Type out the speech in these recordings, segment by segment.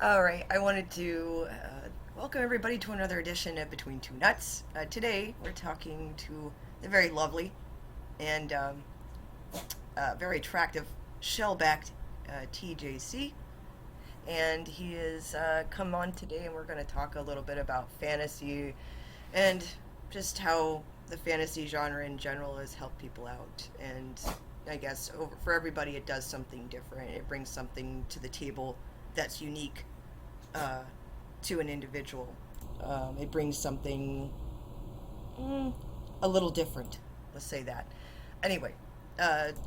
All right, I wanted to welcome everybody to another edition of Between Two Nuts. Today, we're talking to the very lovely and very attractive Shellback TJC. And he has come on today, and we're going to talk a little bit about fantasy and just how the fantasy genre in general has helped people out. And I guess for everybody, it does something different. It brings something to the table that's unique uh, to an individual. It brings something mm, a little different. Let's say that. Anyway,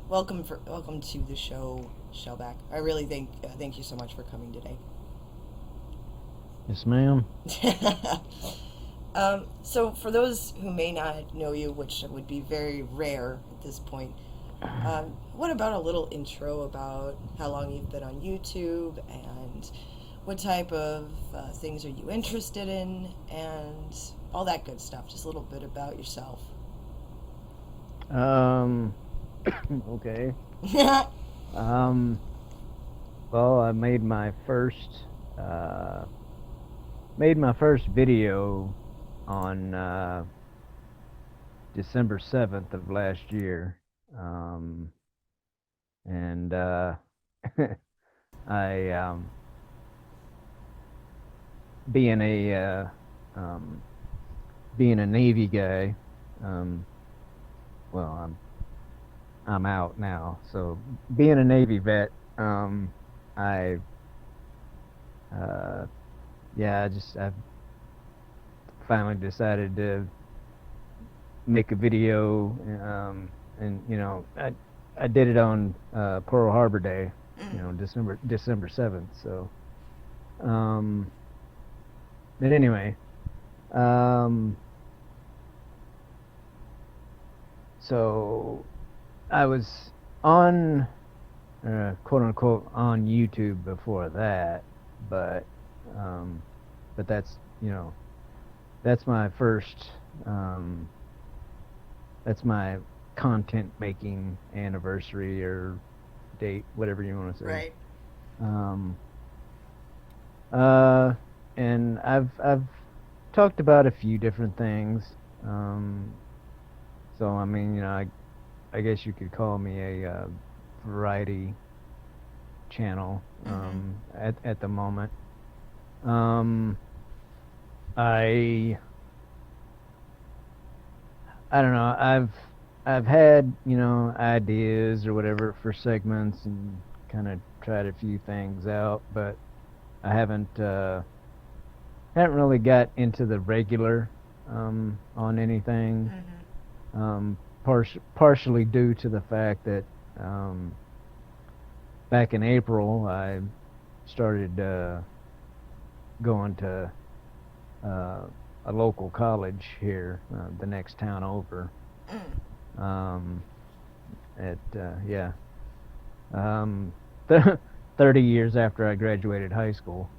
welcome to the show, Shellback. I really thank you so much for coming today. Yes, ma'am. So, for those who may not know you, which would be very rare at this point, what about a little intro about how long you've been on YouTube and what type of things are you interested in and all that good stuff? Just a little bit about yourself. Um, okay. Um, well, I uh, made my first video on December 7th of last year. Um, and I, being a um, being a Navy guy, um, well, I'm out now. So being a Navy vet, I uh, yeah, I finally decided to make a video, and I did it on Pearl Harbor Day, Mm, December 7th. So, um, but anyway, um, so I was on quote unquote on YouTube before that, but um, but that's my first um, that's my content making anniversary or date, whatever you want to say. right. Um, uh, and I've talked about a few different things. Um, so I mean, I guess you could call me a variety channel Mm-hmm. at the moment. Um, I I don't know. I've had, ideas or whatever for segments and kind of tried a few things out, but I haven't really got into the regular on anything. Mm-hmm. Partially due to the fact that um back in April I started going to uh a local college here, the next town over. Mm. Um, at yeah, um, th- 30 years after I graduated high school.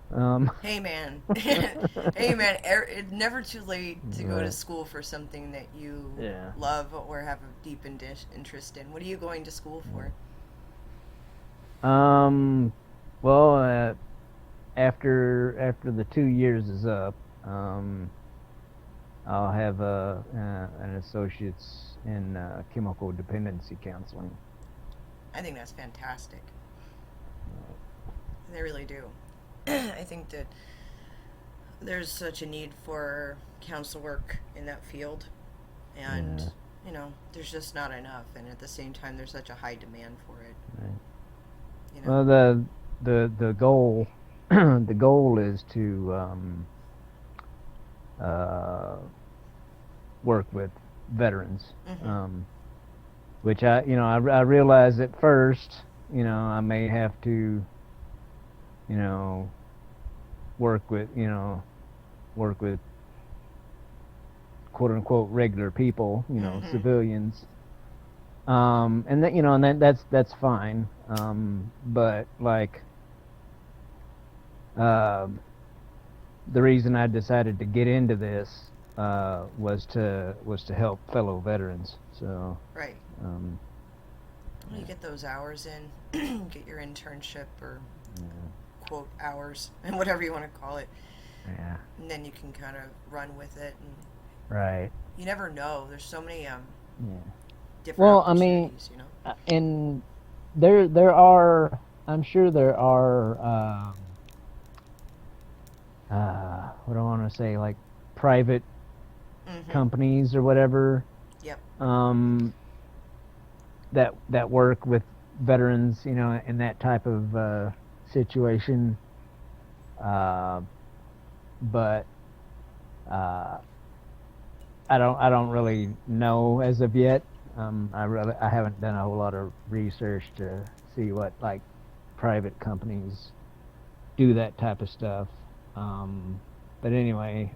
Hey man, hey man, it's never too late to go to Right. school for something that you Yeah. love or have a deep interest in. What are you going to school for? Um, well, after the 2 years is up, I'll have an associate's in chemical dependency counseling. I think that's fantastic. They really do. I think that there's such a need for council work in that field, and Yeah. there's just not enough. And at the same time, there's such a high demand for it. Right. You know. Well, the goal the goal is to uh, work with veterans, Mm-hmm. which I realize at first, I may have to, you know, work with, work with quote unquote regular people, Mm-hmm. civilians. And that, and that's fine. But like, um, the reason I decided to get into this was to help fellow veterans. So, Right. um, Well, you yeah, get those hours in, get your internship or yeah. quote hours and whatever you want to call it, Yeah. and then you can kind of run with it. And Right. you never know. There's so many Yeah. different Well, I mean, opportunities, you know. and there are, I'm sure there are, what do I want to say, like private Mm-hmm. companies or whatever, Yep. um, that work with veterans, in that type of situation. Uh, but uh, I don't really know as of yet. I haven't done a whole lot of research to see what like private companies do that type of stuff. But anyway,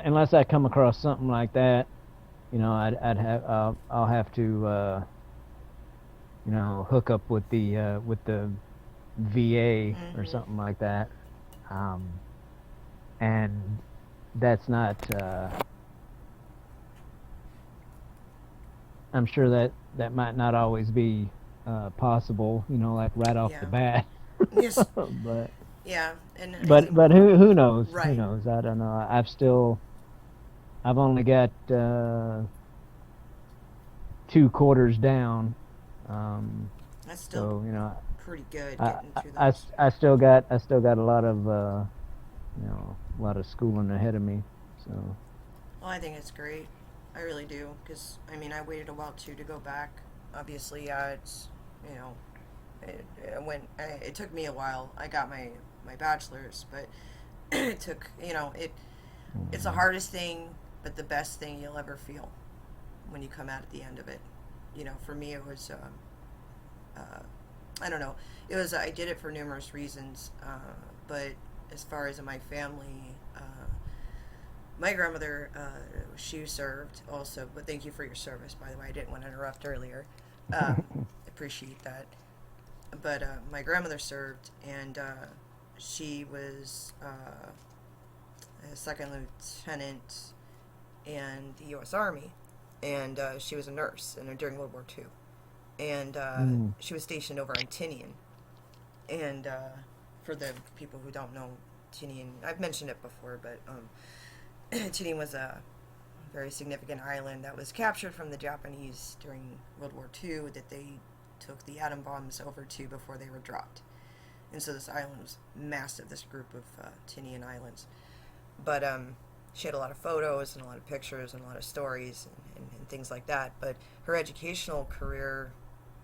unless I come across something like that, I'd have I'll have to hook up with the VA or Mm-hmm. something like that. Um, and that's not. I'm sure that might not always be possible. Like right off the Yeah. bat. Yes. but Yeah. And I but think but who knows? Who right. knows? I don't know. I've only got 2 quarters down. Um, That's still so pretty good I, getting I through I those. I still got a lot of a lot of schooling ahead of me. So Well, I think it's great. I really do, because I mean, I waited a while too to go back. Obviously, it's you know, it took me a while. I got my bachelor's, but it took it's the mm, hardest thing, but the best thing you'll ever feel when you come out at the end of it. For me, it was I don't know. It was I did it for numerous reasons, but as far as in my family. My grandmother, she served also, but thank you for your service, by the way. I didn't want to interrupt earlier. Appreciate that. But my grandmother served, and she was a second lieutenant in the U.S. Army, and she was a nurse during World War II. And mm, she was stationed over on Tinian. And for the people who don't know Tinian, I've mentioned it before, but Tinian was a very significant island that was captured from the Japanese during World War II that they took the atom bombs over to before they were dropped. And so this island was massive, this group of Tinian islands. But she had a lot of photos and a lot of pictures and a lot of stories and things like that. But her educational career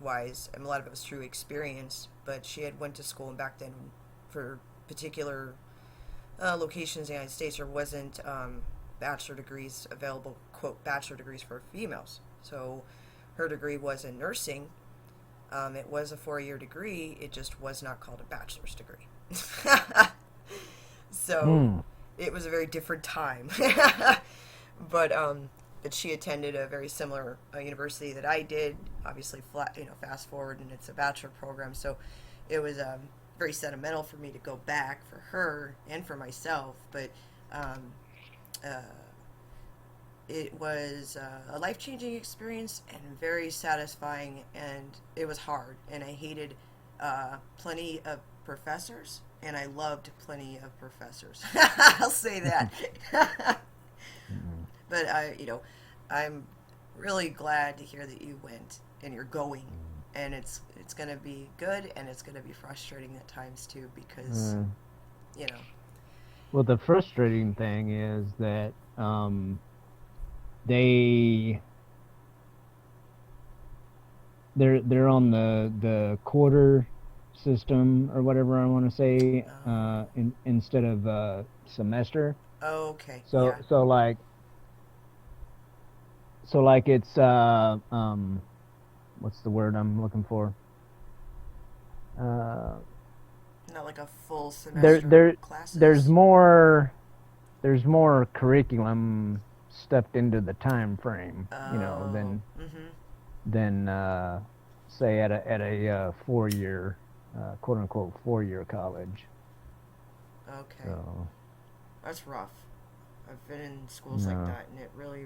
wise, and a lot of it was through experience, but she had went to school, and back then for particular locations in the United States, there wasn't bachelor degrees available, quote, bachelor degrees for females. So her degree was in nursing. It was a 4-year degree. It just was not called a bachelor's degree. So mm, it was a very different time. but but she attended a very similar university that I did. Obviously, fast forward, and it's a bachelor program. So it was very sentimental for me to go back for her and for myself. But um, uh, it was a life changing experience and very satisfying. And it was hard, and I hated plenty of professors, and I loved plenty of professors. I'll say that. mm, But I'm really glad to hear that you went and you're going, and it's gonna be good, and it's gonna be frustrating at times too, because mm. you know. Well, the frustrating thing is that they they're on the quarter system or whatever I want to say, instead of semester. Okay, So yeah. so like so like it's what's the word I'm looking for? Uh, Not like a full there semester of there there's classes. more there's more curriculum stuffed into the time frame, Oh, than mm-hmm. than say at a 4-year, quote unquote 4-year college. Okay, So that's rough. I've been in schools like no, that, and it really,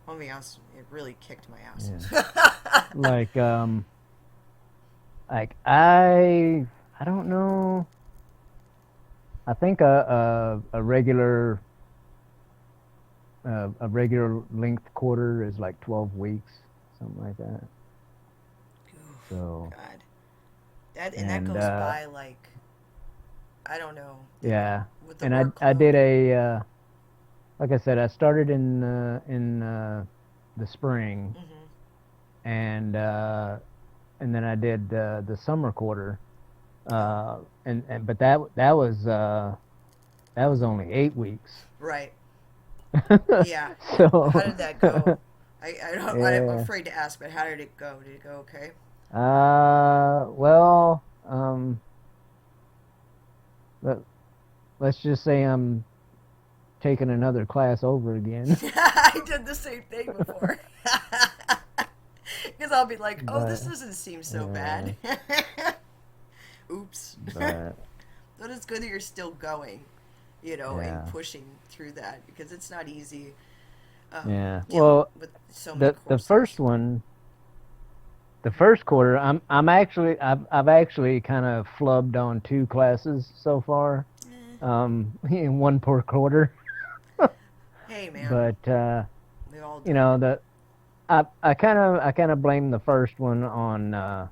I'll be honest, it really kicked my ass. yeah, like like I don't know. I think a regular length quarter is like 12 weeks, something like that. Oof, So, God. That and goes by like, I don't know, yeah, with the and I did workload. like I said, I started in the spring, Hmm. and then I did the summer quarter, Oh, and but that was only 8 weeks. right. Yeah. How So, did that go? I don't, I'm yeah. afraid to ask, but how did it go? Did it go okay? Well, let, let's just say I'm taking another class over again. I did the same thing before. Because I'll be like, oh, this But doesn't seem so bad. yeah, Oops. but But it's good that you're still going, and yeah, pushing through that because it's not easy yeah. dealing Well, with so many the first courses. one, the first quarter, I've actually kind of flubbed on two classes so far, Eh, in one per quarter. hey, man, But we all you do it. know, I kind of blame the first one on I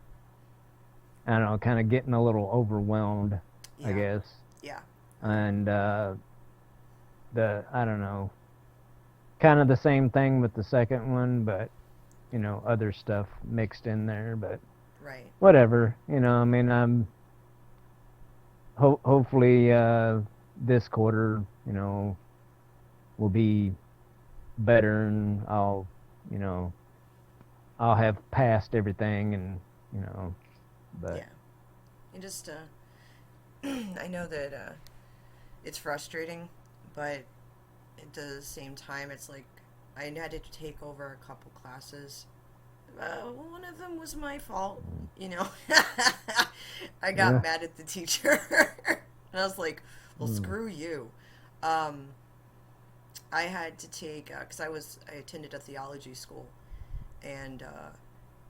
don't know, kind of getting a little overwhelmed, I Yeah, guess. yeah, And the I don't know, kind of the same thing with the second one, but other stuff mixed in there. But right. whatever, I mean, hopefully this quarter, will be better, and you know, I'll have passed everything, and but Yeah, and just I know that it's frustrating, but at the same time, it's like I had to take over a couple classes. One of them was my fault, you know. I got yeah, mad at the teacher, and I was like, "Well, mm, screw you." Um, I had to take because I attended a theology school, and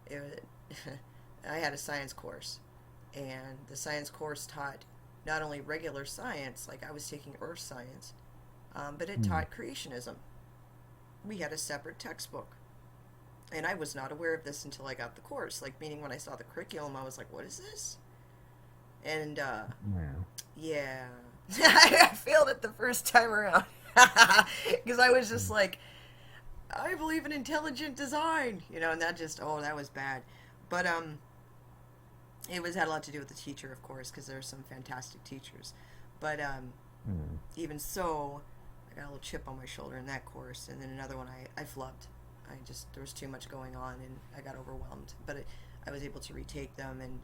it, I had a science course, and the science course taught not only regular science, like I was taking earth science, but it mm. taught creationism. We had a separate textbook. And I was not aware of this until I got the course. Like, meaning when I saw the curriculum, I was like, what is this? And, Yeah. yeah. I failed it the first time around. Because I was just Mm. like, I believe in intelligent design, and that just, oh, that was bad. But, it had a lot to do with the teacher, of course, because there are some fantastic teachers. But, Mm. even so, I got a little chip on my shoulder in that course, and then another one I flubbed. There was too much going on, and I got overwhelmed. But I was able to retake them, and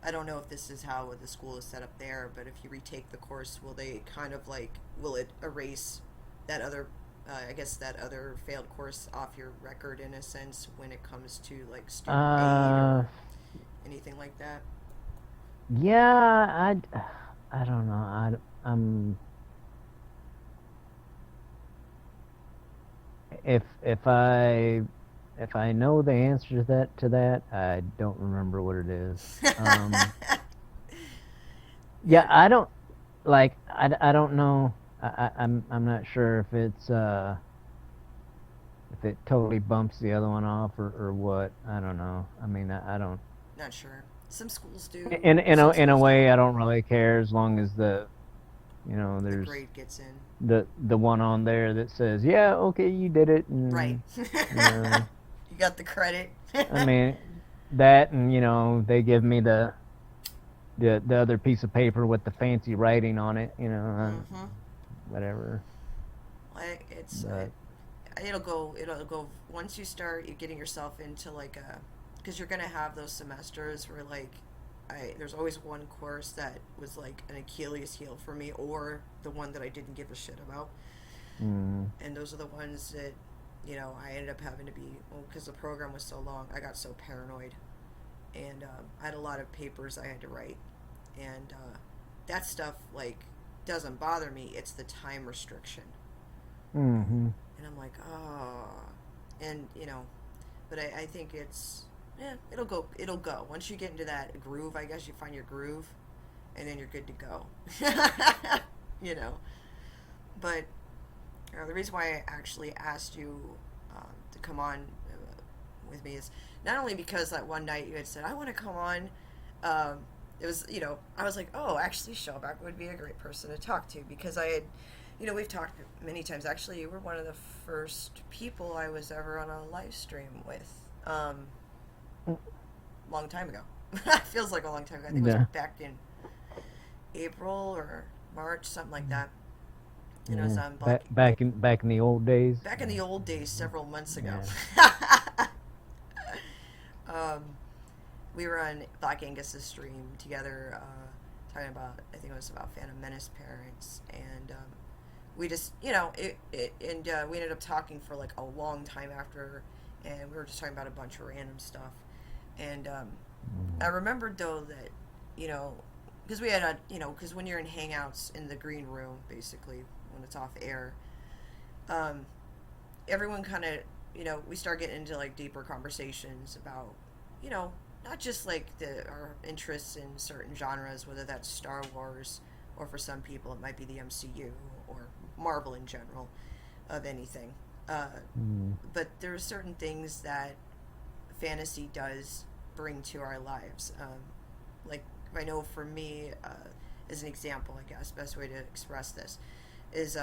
I don't know if this is how the school is set up there, but if you retake the course, will they kind of like, will it erase that other, I guess that other failed course off your record in a sense when it comes to like student aid Uh, or anything like that? yeah, I don't know. I'm if I know the answer to that, I don't remember what it is. Yeah, Yeah, I don't like. I don't know. I'm not sure if it totally bumps the other one off, or what. I don't know. I mean, I don't. not sure. Some schools do, In some in a schools way, don't. I don't really care as long as The there's grade gets in. the one on there that says, yeah, okay, you did it, Right. and you know, You got the credit. I mean, that, and they give me the other piece of paper with the fancy writing on it, Mm-hmm. whatever. Like But it'll go once you start getting yourself into like a, because you're gonna have those semesters where like there's always one course that was like an Achilles heel for me, or the one that I didn't give a shit about, mm, and those are the ones that I ended up having to be, well, because the program was so long, I got so paranoid, and I had a lot of papers I had to write, and that stuff like doesn't bother me. It's the time restriction, mm-hmm, and I'm like, oh, and but I think it's, it'll go once you get into that groove. I guess you find your groove. and then you're good to go. you know. But the reason why I actually asked you to come on with me is not only because that one night you had said I want to come on. It was, I was like, oh, actually, Shellback would be a great person to talk to because I had, we've talked many times. Actually, you were one of the first people I was ever on a live stream with. Long time ago. Feels like a long time ago. I think it was Yeah. back in April or March, something like that. And it was Yeah. on Back in the old days. back in the old days, several months ago. Yeah. um, we were on Black Angus's stream together, talking about, I think it was about Phantom Menace parents, and we just, we ended up talking for like a long time after, and we were just talking about a bunch of random stuff, and I remembered though that, because we had because when you're in Hangouts in the green room, basically when it's off air, everyone kind of, we start getting into like deeper conversations about, not just like our interests in certain genres, whether that's Star Wars or for some people it might be the MCU or Marvel in general, of anything. But there are certain things that fantasy does bring to our lives. Like I know for me, as an example, I guess best way to express this is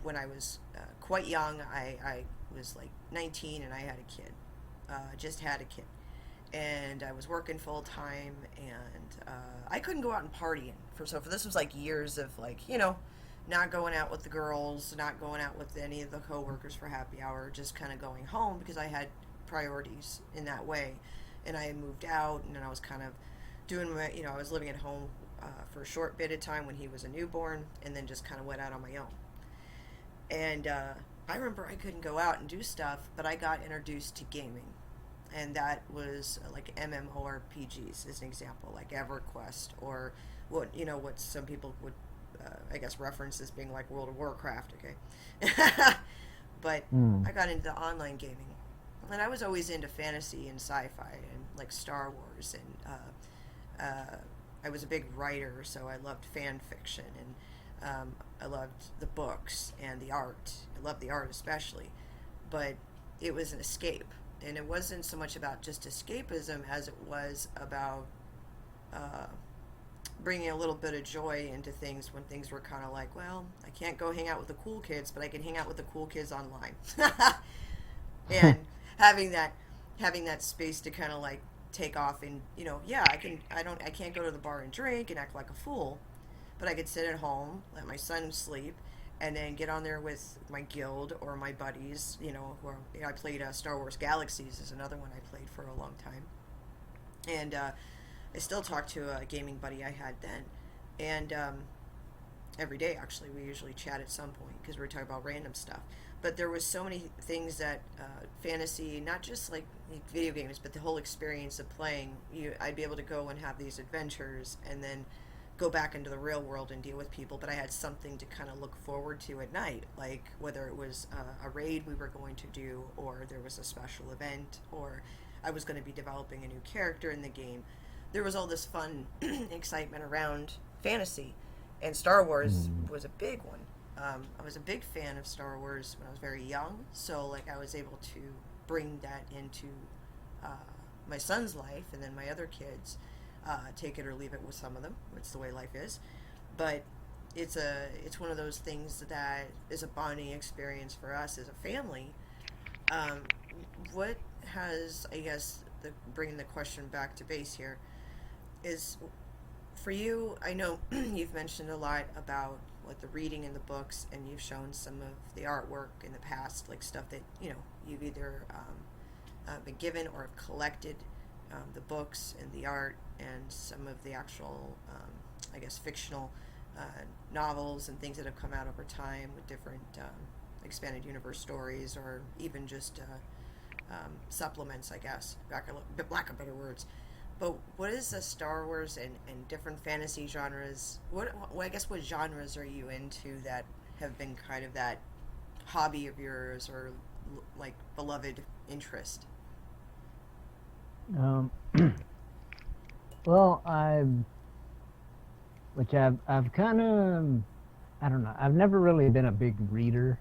when I was quite young. I was like 19 and I had a kid. Just had a kid, and I was working full time, and I couldn't go out and partying for this was like years of like not going out with the girls, not going out with any of the coworkers for happy hour, just kind of going home because I had priorities in that way, and I had moved out, and then I was kind of doing my I was living at home for a short bit of time when he was a newborn, and then just kind of went out on my own. And I remember I couldn't go out and do stuff, but I got introduced to gaming, and that was like MMORPGs as an example, like EverQuest, or what some people would I guess reference as being like World of Warcraft. Okay. But I got into online gaming, and I was always into fantasy and sci-fi and like Star Wars, and I was a big writer, so I loved fan fiction, and I loved the books and the art. I loved the art especially, but it was an escape, and it wasn't so much about just escapism as it was about bringing a little bit of joy into things when things were kind of like, well, I can't go hang out with the cool kids, but I can hang out with the cool kids online. And having that space to kind of like take off, and I can't go to the bar and drink and act like a fool, but I could sit at home, let my son sleep, and then get on there with my guild or my buddies, who I played Star Wars Galaxies is another one I played for a long time. And I still talk to a gaming buddy I had then, and every day actually we usually chat at some point because we were talking about random stuff. But there was so many things that fantasy, not just like video games, but the whole experience of playing. I'd be able to go and have these adventures, and then go back into the real world and deal with people. But I had something to kind of look forward to at night, like whether it was a raid we were going to do, or there was a special event, or I was going to be developing a new character in the game. There was all this fun excitement around fantasy, and Star Wars was a big one. I was a big fan of Star Wars when I was very young, so like I was able to bring that into my son's life, and then my other kids, take it or leave it with some of them. It's the way life is, but it's one of those things that is a bonding experience for us as a family. What has, I guess, bringing the question back to base here, is for you, I know you've mentioned a lot about what the reading in the books, and you've shown some of the artwork in the past, like stuff that you've either been given or have collected, the books and the art and some of the actual I guess fictional novels and things that have come out over time with different expanded universe stories, or even just supplements, I guess, lack of better words. But what is the Star Wars and different fantasy genres? I guess what genres are you into that have been kind of that hobby of yours, or like beloved interest? Well, which I've kind of, I don't know, I've never really been a big reader.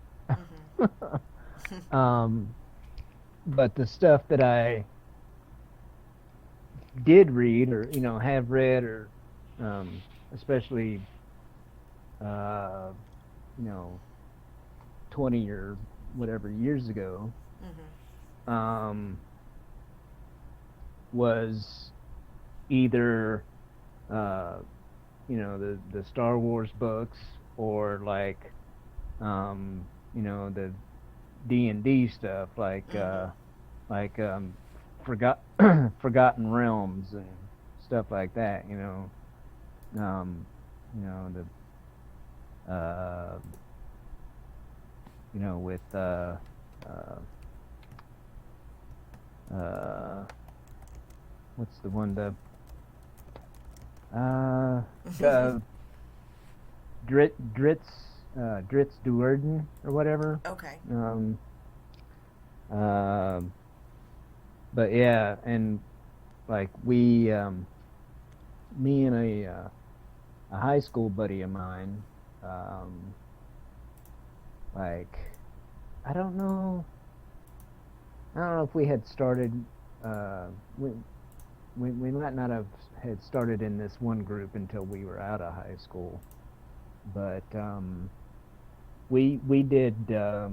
Mm-hmm. um, but the stuff that I did read, or have read, or especially uh, you know 20 or whatever years ago, Mm-hmm. um, was either uh, the Star Wars books, or like the D&D stuff, Mm-hmm. like forgot Forgotten Realms and stuff like that. Um, the with uh, uh, what's the one, the uh, uh Dritz Duerden or whatever. Okay. Um, uh, but yeah, and like me and a high school buddy of mine, um, like I don't know, if we had started. Uh, we we might not have had started in this one group until we were out of high school, but we did uh,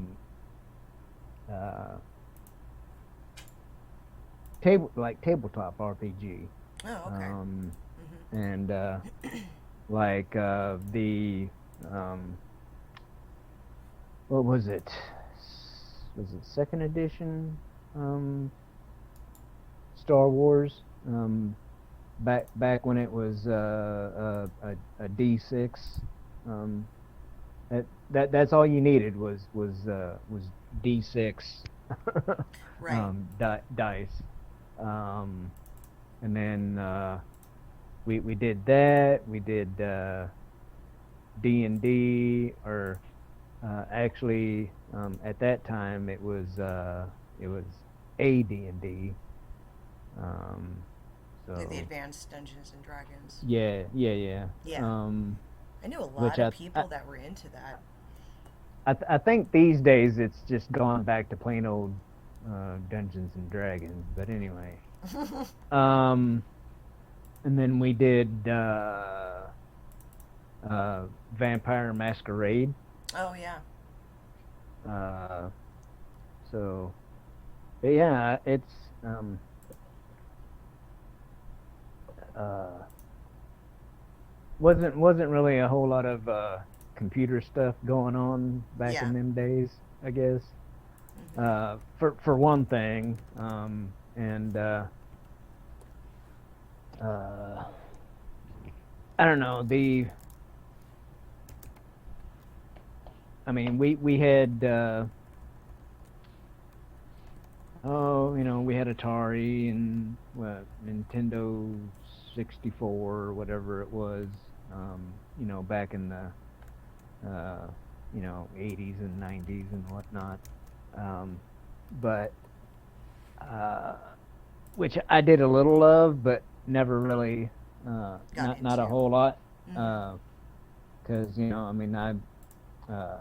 tabletop RPG, Oh, okay. um, Mm-hmm. and like the um, what was it? Was it second edition Star Wars? Back when it was a D6. Um, that's all you needed was D6 Right. dice. Um, and then we did that. We did D&D, or actually at that time it was AD&D. Um, The so Advanced Dungeons and Dragons. yeah. Yeah. I knew a Which lot of people that were into that. I think these days it's just gone back to plain old Dungeons and Dragons. But anyway, um, and then we did Vampire Masquerade. Oh, yeah. Uh, so but yeah, it's uh, wasn't really a whole lot of computer stuff going on back Yeah. in them days, I guess. Mm-hmm. For one thing, and uh, I don't know, I mean, we had we had Atari and Nintendo 64 or whatever it was, back in the uh, 80s and 90s and whatnot. Um, but which I did a little of, but never really, Got not a into. whole lot, Mm-hmm. because I mean uh, I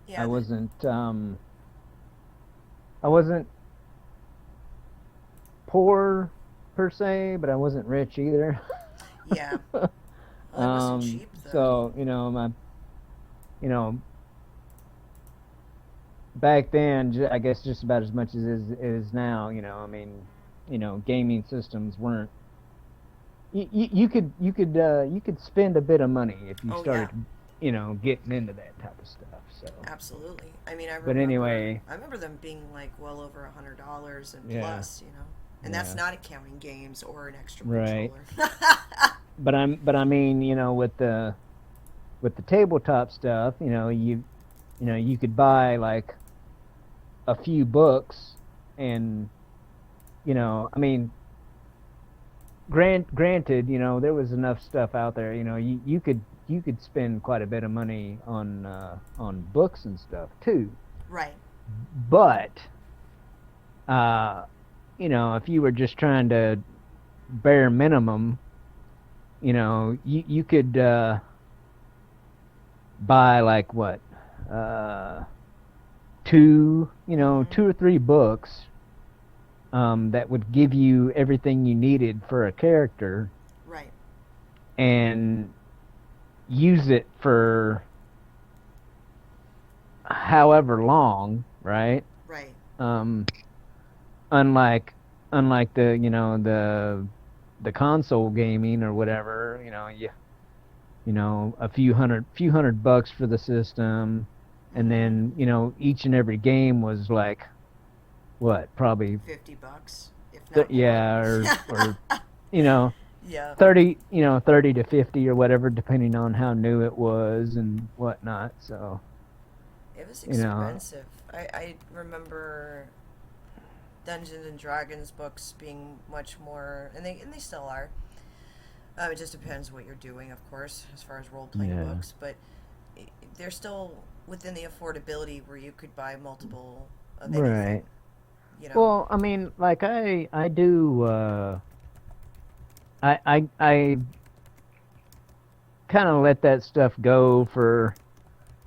Yeah. wasn't I wasn't poor per se, but I wasn't rich either. Yeah. Well, it wasn't cheap though. So my you know back then, I guess just about as much as it is now. I mean, gaming systems weren't. You could spend a bit of money if you Oh, yeah. started, getting into that type of stuff. So, Absolutely. I mean, I but remember. anyway, I remember them being like well over $100 and yeah, plus. And that's yeah, not counting games or an extra right. controller. But I mean, with the tabletop stuff, you could buy like a few books, and I mean, granted, there was enough stuff out there. You could spend quite a bit of money on books and stuff too. Right. But uh, if you were just trying to bare minimum, you could buy like what, uh, two or three books that would give you everything you needed for a character Right. and use it for however long, right? Right. Um, unlike unlike the console gaming or whatever, a few hundred bucks for the system, and then each and every game was like what, probably $50, if not more. yeah, or you know Yeah. 30 to 50 or whatever, depending on how new it was and whatnot. So It was you know expensive. I remember Dungeons and Dragons books being much more, and they still are. It just depends what you're doing, of course, as far as role playing yeah, books. But they're still within the affordability where you could buy multiple of anything. right. You know. Well, I mean, like I do I kind of let that stuff go for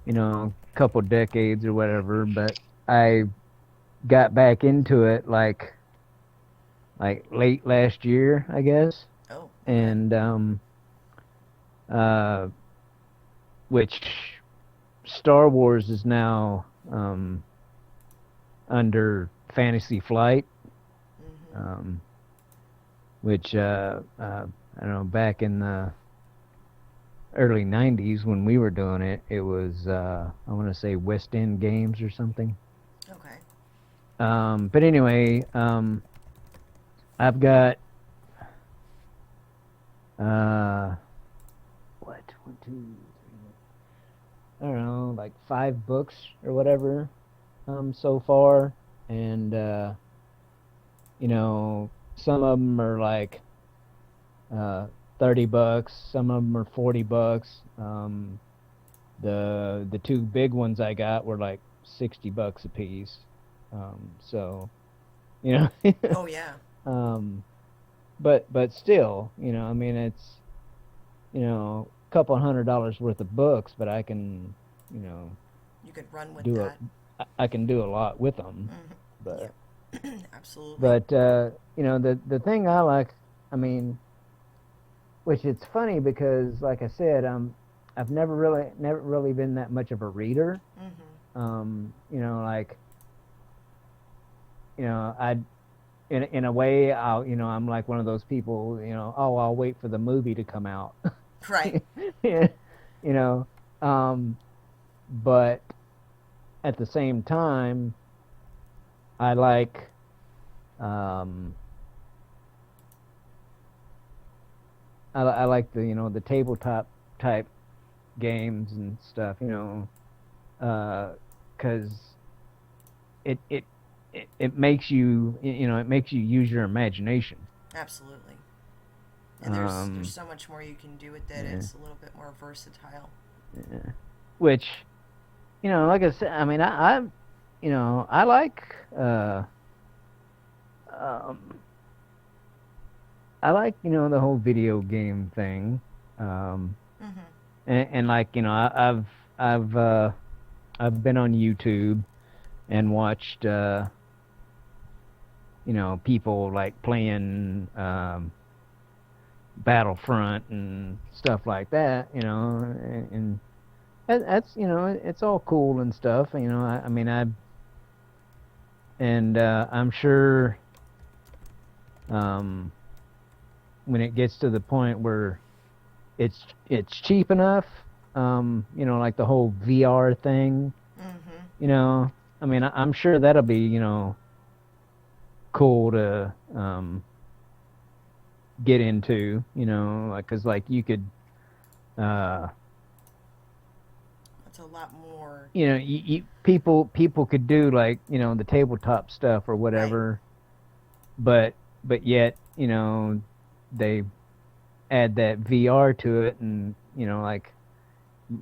a couple decades or whatever, but I got back into it like late last year, I guess, Oh. Okay. and uh, which Star Wars is now under Fantasy Flight, Mhm. um, which I don't know, back in the early '90s when we were doing it, it was I want to say West End Games or something. Okay. But anyway, I've got uh, what, one, two, three, I don't know, like 5 books or whatever, so far, and some of them are like uh, $30, some of them are $40. The two big ones I got were like $60 a piece. So you know, Oh yeah. um, but still, I mean, it's a couple $100 worth of books, but I can you know You could run with do that. I can do a lot with them. Hmm. But Yeah. Absolutely. but the thing I like, I mean, which it's funny because like I said, I've never really been that much of a reader. Hmm. Like I in a way, I'm like one of those people, oh, I'll wait for the movie to come out. Right. you know um but at the same time, I like um I like the tabletop type games and stuff, because it it it makes it makes you use your imagination. Absolutely. And there's um so much more you can do with it. yeah, It's a little bit more versatile. yeah. Which, like I said, I mean, I like um the whole video game thing. um Hmm. and like, I've I've been on YouTube and watched people like playing Battlefront and stuff like that, and that's, it's all cool and stuff. I mean, I'm sure um when it gets to the point where it's cheap enough, like the whole VR thing, Hmm. you know, I mean, I'm sure that'll be, cool to get into, like, cause like you could, uh, It's a lot more. people could do like, the tabletop stuff or Right. whatever, but yet, they add that VR to it, and like,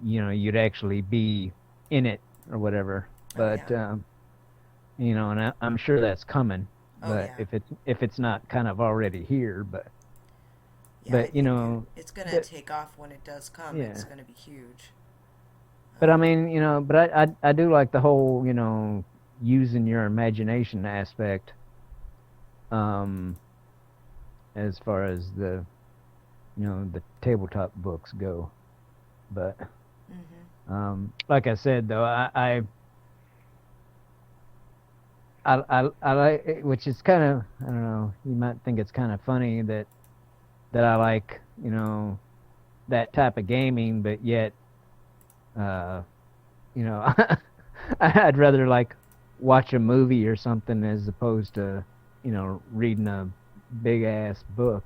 you'd actually be in it or whatever. Oh But yeah. and I'm sure that's coming. Oh but yeah. if it's not kind of already here, Yeah, I you think know, it's gonna but take off when it does come. It's yeah. gonna be huge. But I Um, mean, but I do like the whole, using your imagination aspect, um, as far as the tabletop books go. But mhm. like I said though, I like which is kind of, I don't know, you might think it's kind of funny that I like, that type of gaming, but yet, uh, I'd rather like watch a movie or something as opposed to, reading a big ass book,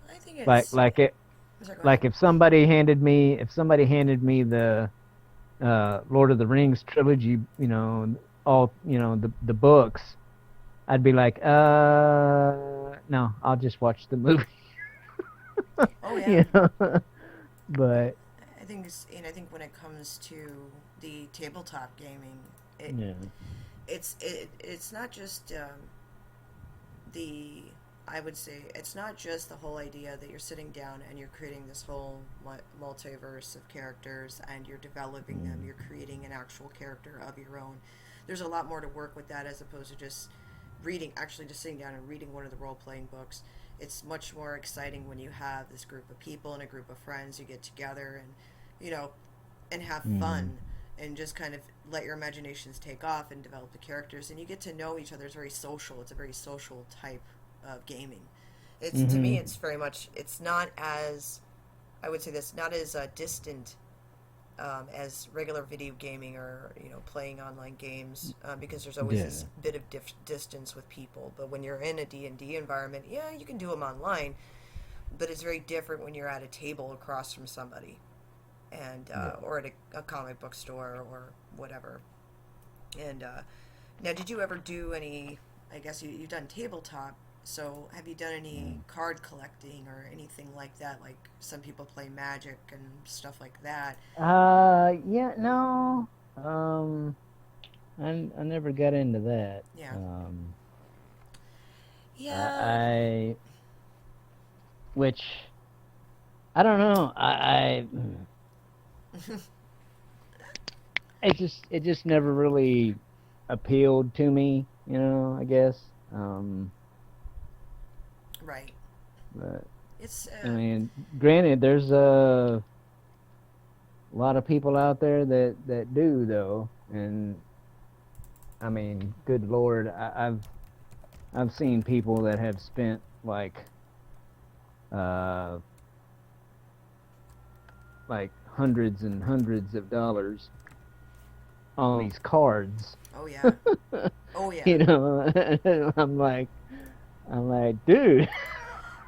I think like it's. like it Sorry, go ahead. like if somebody handed me the Lord of the Rings trilogy, all, the books, I'd be like, no, I'll just watch the movie. Oh yeah. you know. But I think and I think when it comes to the tabletop gaming, it yeah. it's not just the I would say it's not just the whole idea that you're sitting down and you're creating this whole multiverse of characters and you're developing them. Mm, You're creating an actual character of your own. There's a lot more to work with that as opposed to just actually just sitting down and reading one of the role playing books. It's much more exciting when you have this group of people and a group of friends. You get together and, you know, and have mm, fun and just kind of let your imaginations take off and develop the characters and you get to know each other. It's very social. It's a very social type of gaming. It's to me, mm-hmm. it's very much. It's not as I would say this, not as distant as regular video gaming or playing online games because there's always this Yeah. bit of distance with people. But when you're in a D&D environment, yeah, you can do them online, but it's very different when you're at a table across from somebody and Yeah. or at a comic book store or whatever. And now, did you ever do any? I guess you've done tabletop. So, have you done any Mm. card collecting or anything like that? Like some people play Magic and stuff like that. Yeah, no. Um, I never got into that. Yeah, I, yeah, I which I don't know. It just never really appealed to me, I guess. right. But It's I mean, granted, there's a lot of people out there that do though, and I mean, good Lord, I've seen people that have spent uh like hundreds and hundreds of dollars on these cards. oh yeah, oh yeah, you know, I'm like, dude,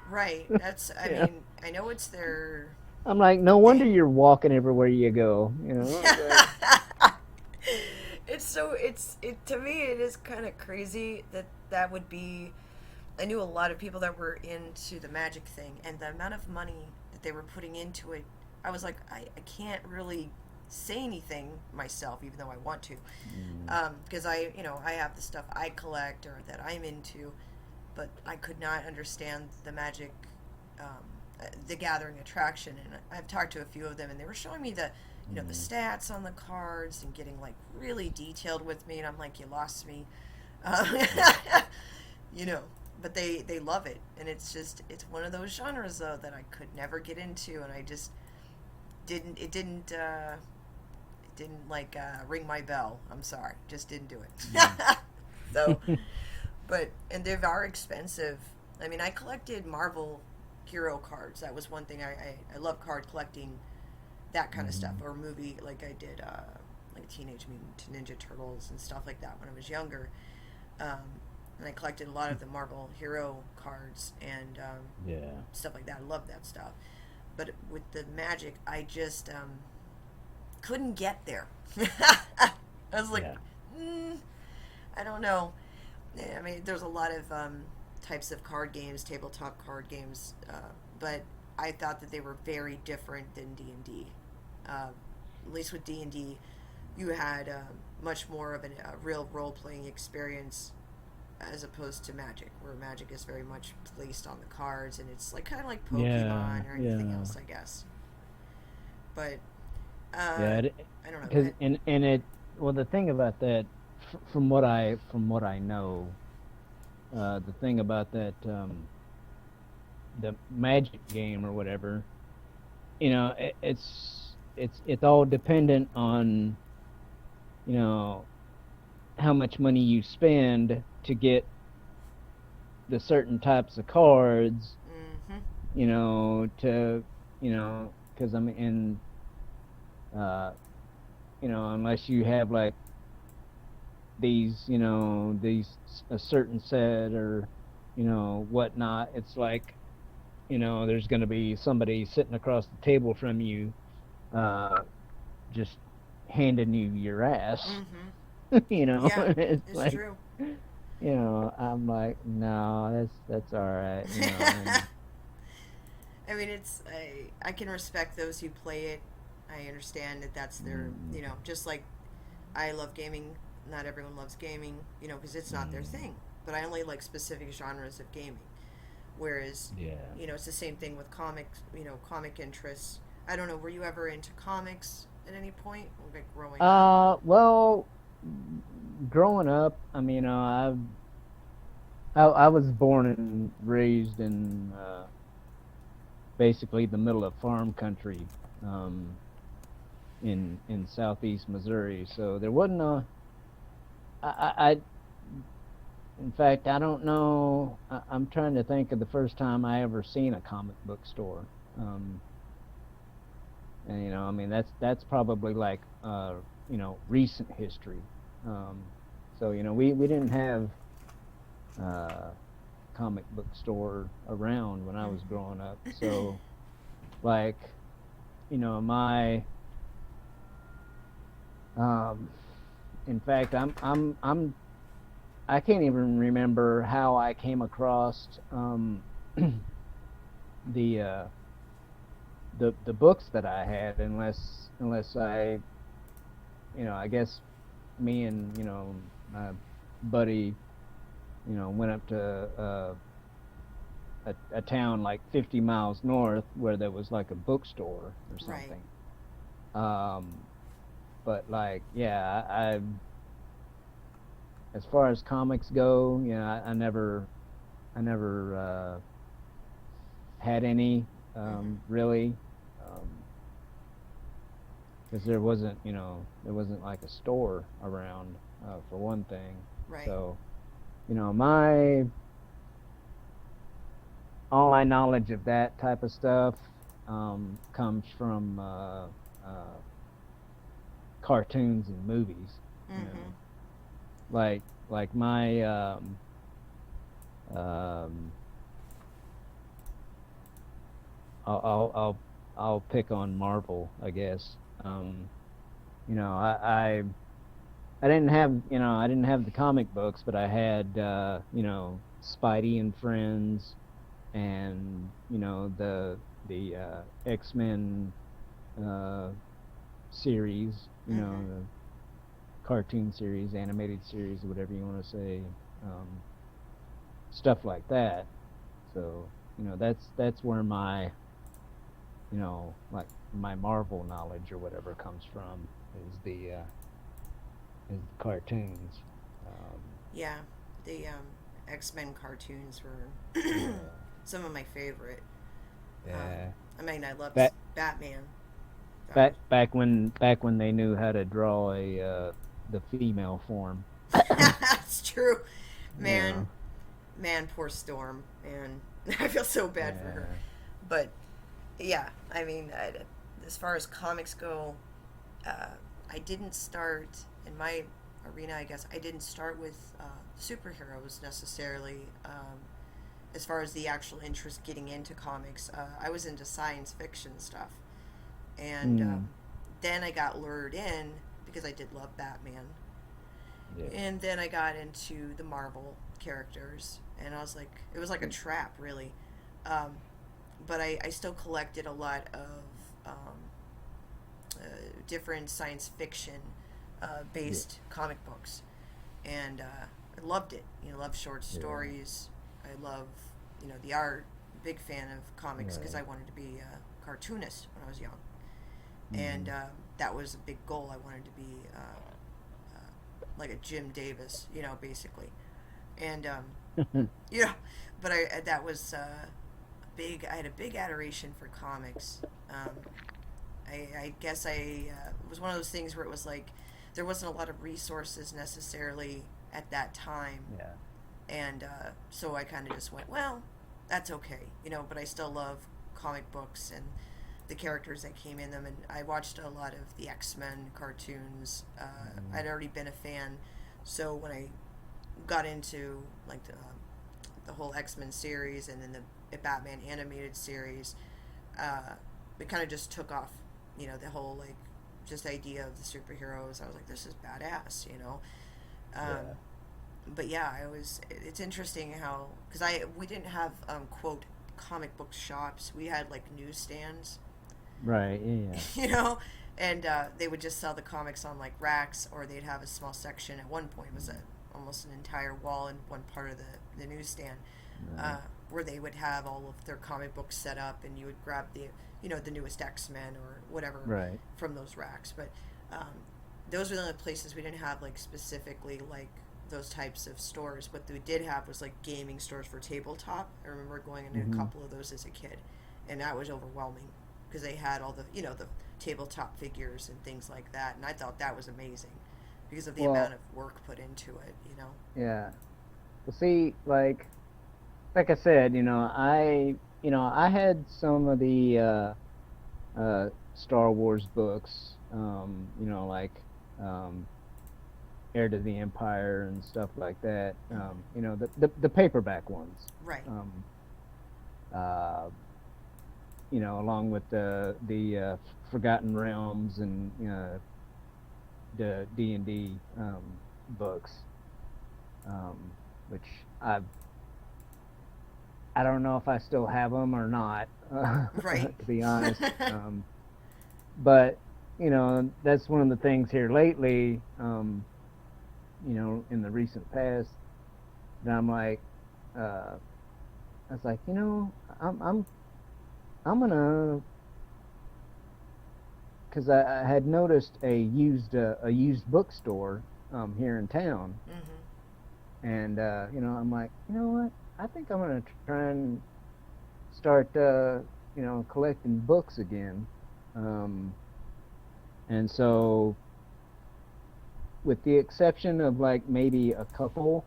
right. That's I you know, mean I know it's their I'm like, no wonder thing. you're walking everywhere you go. It's like, It's so it to me it is kind of crazy that that would be. I knew a lot of people that were into the magic thing, and the amount of money that they were putting into it. I was like, I can't really say anything myself, even though I want to, mm, because I have the stuff I collect or that I'm into, but I could not understand the magic, the gathering attraction. And I've talked to a few of them, and they were showing me the mm, stats on the cards and getting like really detailed with me, and I'm like, you lost me, uh, you know. But they love it, and it's one of those genres though that I could never get into, and I just didn't like ring my bell. I'm sorry, just didn't do mm. it. So, but and they are expensive. I mean, I collected Marvel hero cards. That was one thing I love card collecting, that kind of stuff, Mhm. or movie like I did like Teenage Mutant Ninja Turtles and stuff like that when I was younger. And I collected a lot of the Marvel hero cards and Yeah. stuff like that. I love that stuff. But with the magic, I just couldn't get there. I was like, Yeah. mm, I don't know. I mean, there's a lot of types of card games, tabletop card games, but I thought that they were very different than D&D. Uh, at least with D&D, you had much more of a real role playing experience as opposed to Magic, where Magic is very much placed on the cards, and it's like kind of like Yeah, Pokemon or anything yeah, else, I guess. But yeah. I don't know. Go Because ahead. and it well, the thing about that, from what I know, the thing about that, the Magic game or whatever, it's all dependent on you know how much money you spend to get the certain types of cards, Mm-hmm. to because I mean, uh, unless you have like a certain set or whatnot, it's like there's going to be somebody sitting across the table from you, uh, just handing you your ass. Mm-hmm. Yeah, It's it's like, true. I'm like, no, that's all right, and I mean, I can respect those who play it. I understand that that's their, mm, just like I love gaming. Not everyone loves gaming, because it's not their mm, thing. But I only like specific genres of gaming. Whereas, yeah. it's the same thing with comics, comic interests. I don't know, were you ever into comics at any point, like growing up? Well, growing up, I mean, I was born and raised in basically the middle of farm country, in southeast Missouri. So there wasn't I in fact, I don't know. I'm trying to think of the first time I ever seen a comic book store. And I mean, that's probably like recent history. So we didn't have uh comic book store around when I was growing up. So like, my um in fact, I can't even remember how I came across the the books that I had, unless I guess me and my buddy went up to a town like 50 miles north where there was like a bookstore or Right. something. um but like, yeah, as far as comics go, I never had any, Mm-hmm. really, um because there wasn't like a store around, for one thing. Right. So my all my knowledge of that type of stuff comes from uh, cartoons and movies. You Mm-hmm. know, like my um, I'll pick on Marvel, I guess. You know, I didn't have the comic books, but I had Spidey and Friends, and the X-Men uh series, Mm-hmm. the cartoon series, animated series, whatever you want to say, um, stuff like that. So that's where my like my Marvel knowledge or whatever comes from, is the cartoons. Um, Yeah, the X-Men cartoons were yeah, some of my favorite. Um, yeah. I mean, I loved Back Batman. That was back when they knew how to draw the female form. that's true, man. Yeah, Man, poor Storm. Man, I feel so bad for her. yeah, But yeah, I mean, as far as comics go, uh, I didn't start in my arena. I guess I didn't start with superheroes necessarily. As far as the actual interest getting into comics, I was into science fiction stuff, and mm, then I got lured in because I did love Batman, yeah, and then I got into the Marvel characters, and I was like, it was like a trap, really. Um, but I still collected a lot of different science fiction yeah. based comic books, and I loved it. Love short Yeah. stories. I love the art. Big fan of comics because Right. I wanted to be a cartoonist when I was young, and Mhm. that was a big goal. I wanted to be like a Jim Davis, basically, and yeah, but I that was big. I had a big adoration for comics. I guess it was one of those things where it was like there wasn't a lot of resources necessarily at that time, Yeah. and so I kind of just went, well, that's okay, but I still love comic books and the characters that came in them, and I watched a lot of the X-Men cartoons. Mhm. I'd already been a fan, so when I got into like the whole X-Men series and then the Batman animated series, uh, it kind of just took off. The whole like just idea of the superheroes. I was like, this is badass. Um, Yeah. but yeah, It's interesting how because we didn't have quote comic book shops. We had like newsstands, Right. Yeah. you know, and they would just sell the comics on like racks, or they'd have a small section. At one point, it was almost an entire wall in one part of the newsstand, Right. where they would have all of their comic books set up, and you would grab the newest X Men or whatever Right. from those racks. But um, those were the only places we didn't have like specifically like those types of stores. What we did have was like gaming stores for tabletop. I remember going into a Mhm. couple of those as a kid, and that was overwhelming because they had all the tabletop figures and things like that, and I thought that was amazing because of the amount Well, of work put into it. yeah. Well, see, like I said, I had some of the Star Wars books, um, Heir to the Empire and stuff like that. Hmm. The paperback ones. Right. Um, uh, along with the Forgotten Realms and the D&D books, which I I don't know if I still have them or not, Right. to be honest. But that's one of the things here lately. In the recent past, that I'm like, I was like, I'm gonna, because I had noticed a used bookstore here in town, Hmm. and I'm like, you know what? I think I'm gonna try and start collecting books again. Um, and so, with the exception of like maybe a couple,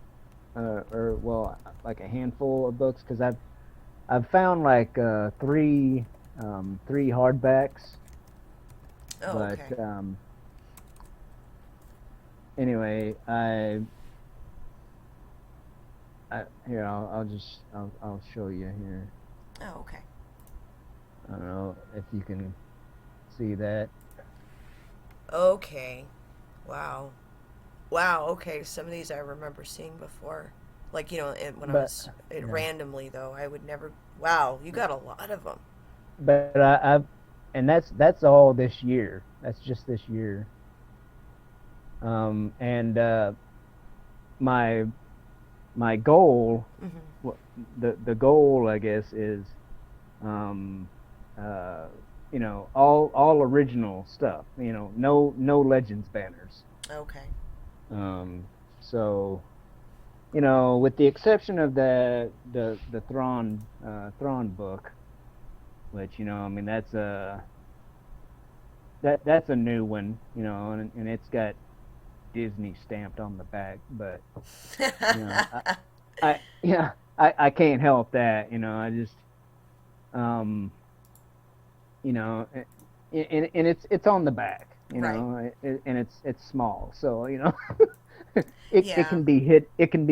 or well, like a handful of books, because I've found like three hardbacks, Oh, but okay. anyway, I here I'll show you here. Oh, okay. I don't know if you can see that, Okay. Wow. Wow. Okay. Some of these I remember seeing before. Like, when I but was yeah, randomly, though, I would never. Wow. You got a lot of them. but I've and that's all this year. That's just this year. And my my goal, Hmm. the goal, I guess, is um, uh, all original stuff. No legends banners. Okay. So with the exception of the Thrawn book, which I mean that's a new one, and it's got Disney stamped on the back, but you know, I yeah, I can't help that, I just um, and it's on the back, Right. and it's small, so it Yeah. can be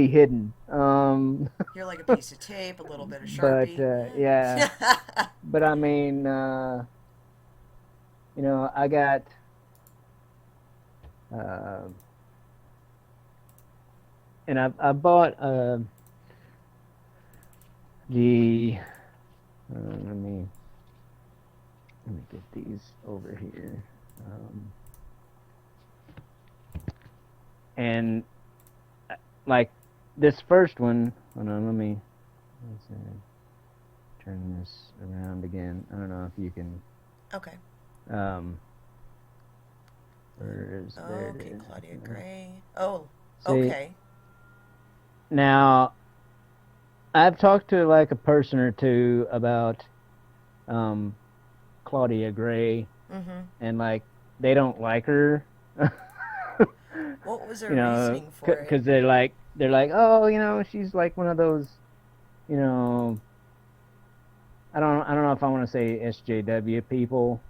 hidden. You're like a piece of tape, a little bit of But Sharpie. yeah, but I mean, I got uh, and I bought the let me get these over here. And like this first one. Hold on, let's turn this around again. I don't know if you can. Okay. Um, there it Okay, is. Claudia Gray. Oh, See, okay. now I've talked to like a person or two about um, Claudia Gray, Mm-hmm. and like they don't like her. What was her You know, reasoning for it? because they're like, oh, she's like one of those, you know, I don't know if I want to say SJW people,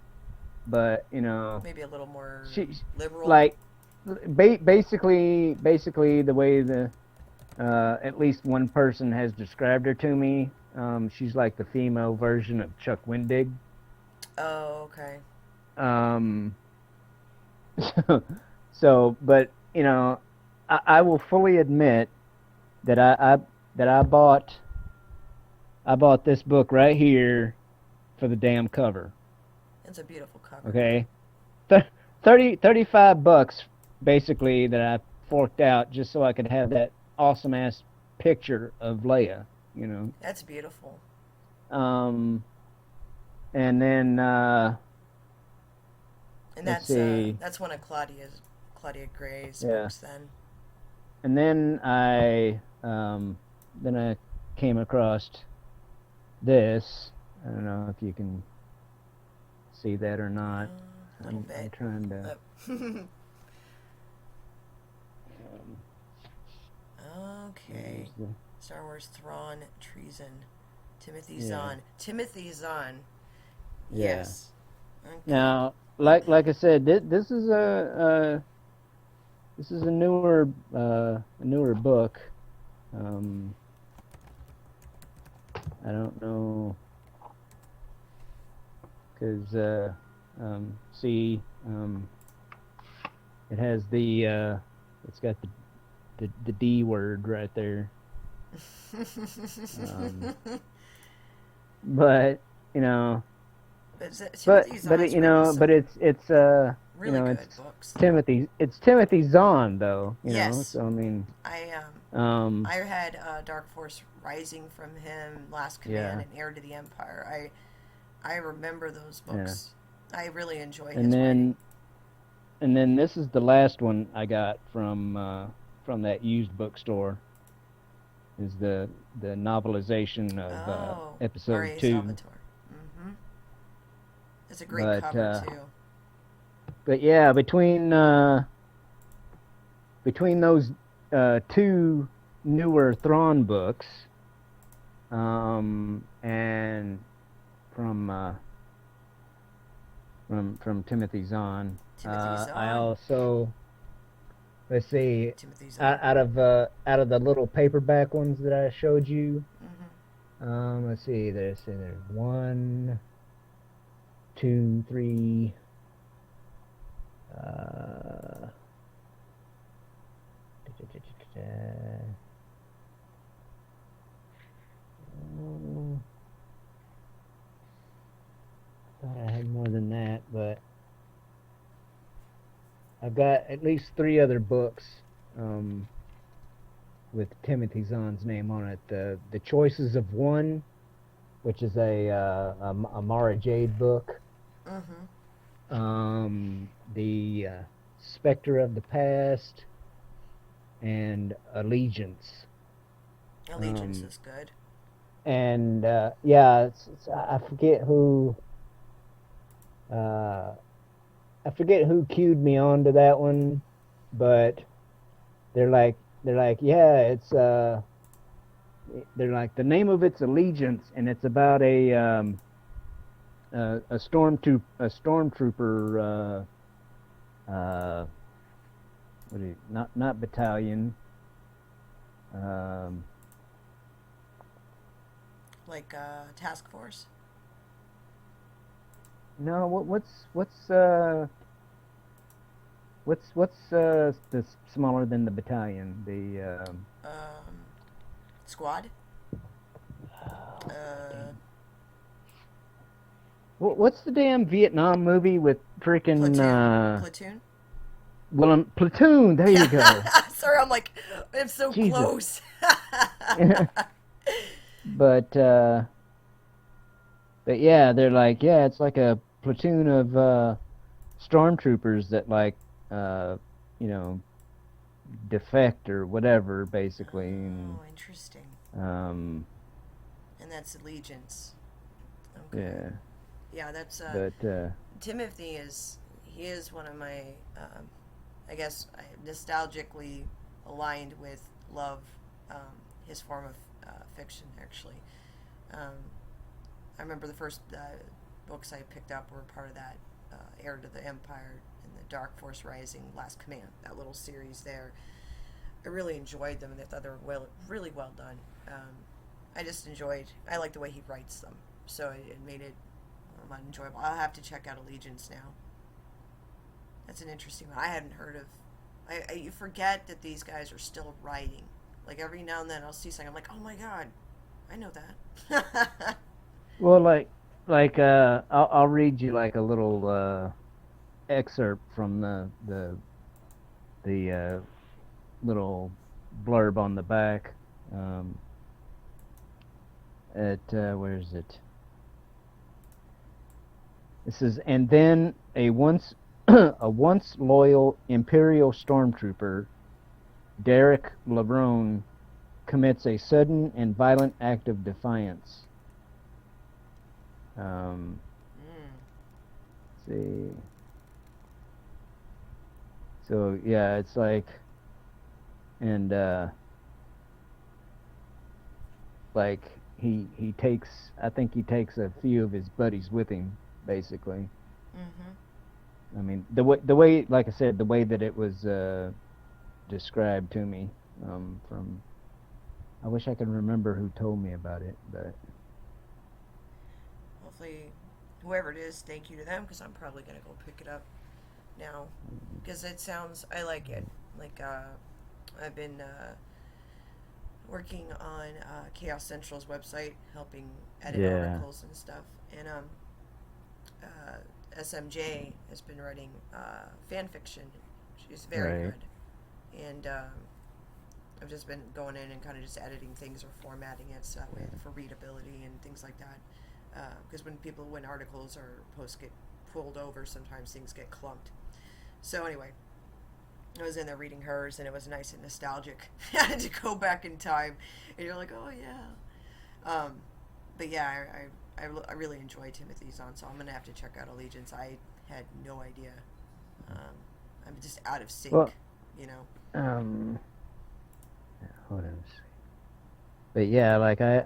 but Maybe a little more she liberal. like basically the way the at least one person has described her to me. She's like the female version of Chuck Wendig. Oh, okay. Um, but I will fully admit that I bought this book right here for the damn cover. It's a beautiful cover. Okay, 35 bucks basically that I forked out just so I could have that awesome ass picture of Leia. You know. That's beautiful. Um, and then And let's see. that's one of Claudia Gray's Yeah, books then. and then I came across this. I don't know if you can see that or not. A little I'm bit. trying to. Oh. Okay. Where's the- Star Wars Thrawn Treason. Timothy Yeah. Zahn. Timothy Zahn. Yeah. Yes. Okay. Now, like I said, this is a newer book. I don't know, because see, it has it's got the D word right there. But Timothy Zahn's written some but it's really good it's books. Timothy Zahn though. Yes. So I mean, I had Dark Force Rising from him, Last Command, yeah, and Heir to the Empire. I remember those yeah. books. I really enjoy And his then writing. and then this is the last one I got from that used bookstore. Is the novelization of episode R.A. 2. Salvatore. Mm-hmm. It's a great But cover too. but yeah, between those two newer Thrawn books, and from Timothy Zahn, Timothy Zahn. I also, let's see, Timothy Zahn. out of the little paperback ones that I showed you. Mm-hmm. Let's see. There's 1, 2, 3. Thought I had more than that, but I've got at least 3 other books with Timothy Zahn's name on it. The Choices of One, which is a Mara Jade book. Mm-hmm. The Spectre of the Past, and Allegiance. Allegiance is good. And yeah, I forget who. I forget who cued me on to that one, but they're like, yeah, it's they're like, the name of it's Allegiance, and it's about a stormtrooper. What is it? Not battalion. Like Task Force. No, what's the smaller than the battalion? The Squad. what's the damn Vietnam movie with freaking Platoon. platoon. There you go. Sorry, I'm like, I'm so Jesus. close. but but yeah, they're like, yeah, it's like a platoon of stormtroopers that like you know defect or whatever, basically, and Oh, interesting. um And that's allegiance. Okay. yeah, Yeah, that's but Timothy is he is one of my I guess nostalgically aligned with love, his form of fiction actually. Um, I remember the first books I picked up were part of that Heir to the Empire and the Dark Force Rising, Last Command, that little series there. I really enjoyed them and I thought they were really well done. I just enjoyed. I like the way he writes them, so it made it enjoyable. I'll have to check out Allegiance now. That's an interesting one. I hadn't heard of. You forget that these guys are still writing. Like every now and then, I'll see something. I'm like, oh my god, I know that. well, I'll read you like a little excerpt from the little blurb on the back. At where is it? It says, and then a once a once loyal Imperial stormtrooper, Derek LeBron, commits a sudden and violent act of defiance. Let's see. So yeah, it's like, and like he takes, I think he takes a few of his buddies with him, basically. I mean, the way, like I said, the way that it was described to me, from, I wish I could remember who told me about it, but Hopefully, whoever it is, thank you to them because I'm probably gonna go pick it up now because it sounds. I like it. Like I've been working on Chaos Central's website, helping edit yeah, articles and stuff, and SMJ has been writing fan fiction. She's very right, good, and I've just been going in and kind of just editing things or formatting it so that way for readability and things like that. Because when articles or posts get pulled over, sometimes things get clumped. So anyway, I was in there reading hers, and it was nice and nostalgic. I had to go back in time, and you're like, oh yeah. But yeah, I really enjoy Timothy's on, so I'm gonna have to check out Allegiance. I had no idea. I'm just out of sync, well, you know. Hold on, but yeah, like I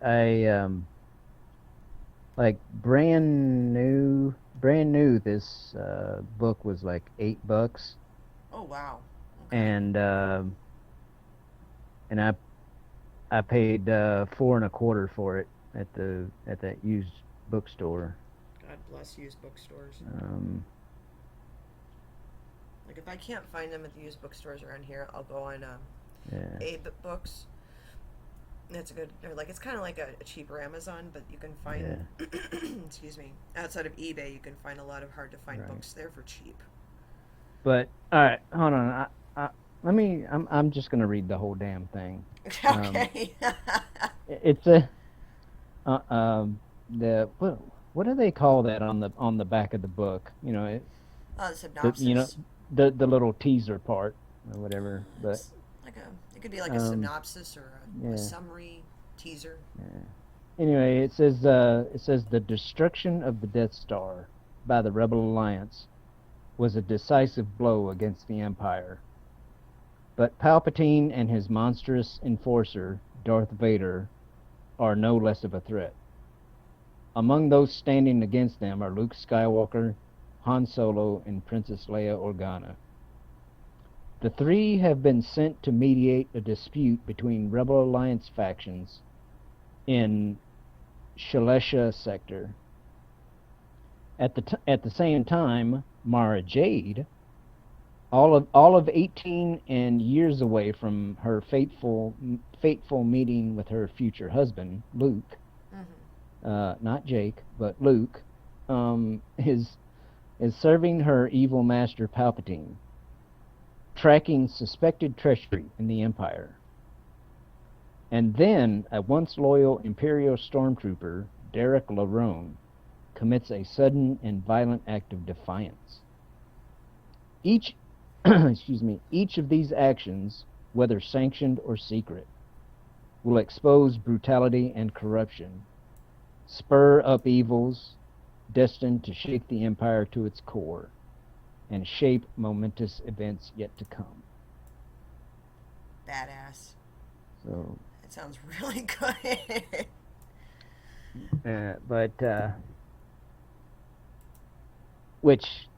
like brand new. This book was like $8, Oh wow. Okay. and I paid 4.25 for it at that used bookstore. God bless used bookstores. Um, Like if I can't find them at the used bookstores around here, I'll go on yeah, Abe Books. That's a good. Or like it's kind of like a cheaper Amazon, but you can find. yeah, Excuse me. Outside of eBay, you can find a lot of hard to find right. books there for cheap. But all right, hold on. Let me. I'm just gonna read the whole damn thing. Um, Okay. it's a the what do they call that on the back of the book? The The you know synopsis. the little teaser part or whatever. But It's like a. It could be like a um, synopsis or a yeah, summary teaser. yeah. Anyway, it says the destruction of the Death Star by the Rebel Alliance was a decisive blow against the Empire. But Palpatine and his monstrous enforcer, Darth Vader, are no less of a threat. Among those standing against them are Luke Skywalker, Han Solo, and Princess Leia Organa. The three have been sent to mediate a dispute between Rebel Alliance factions in Shalesha sector. At the same time, Mara Jade, all of 18 and years away from her fateful meeting with her future husband, Luke, not Jake, but Luke, is serving her evil master Palpatine. tracking suspected treachery in the Empire. And then a once loyal Imperial stormtrooper, Derek Larone, commits a sudden and violent act of defiance. Each each of these actions, whether sanctioned or secret, will expose brutality and corruption, spur up evils destined to shake the Empire to its core, and shape momentous events yet to come. Badass. So, That sounds really good. but which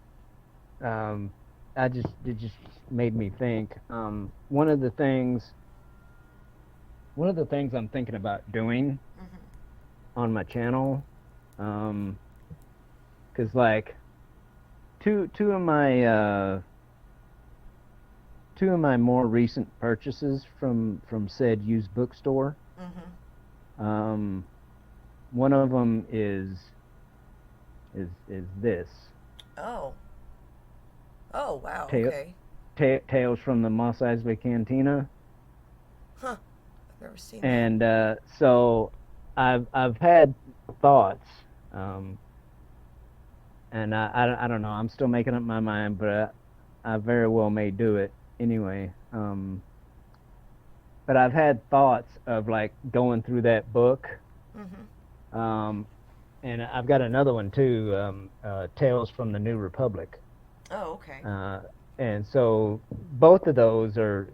it just made me think. One of the things I'm thinking about doing on my channel, because like two of my more recent purchases from said used bookstore. One of them is this. Oh wow. Okay. Tales from the Mos Eisley Cantina. Huh. I've never seen that. And so I've had thoughts, and I don't know. I'm still making up my mind, but I very well may do it anyway. But I've had thoughts of like going through that book. And I've got another one too, Tales from the New Republic. Oh, okay. And so both of those are,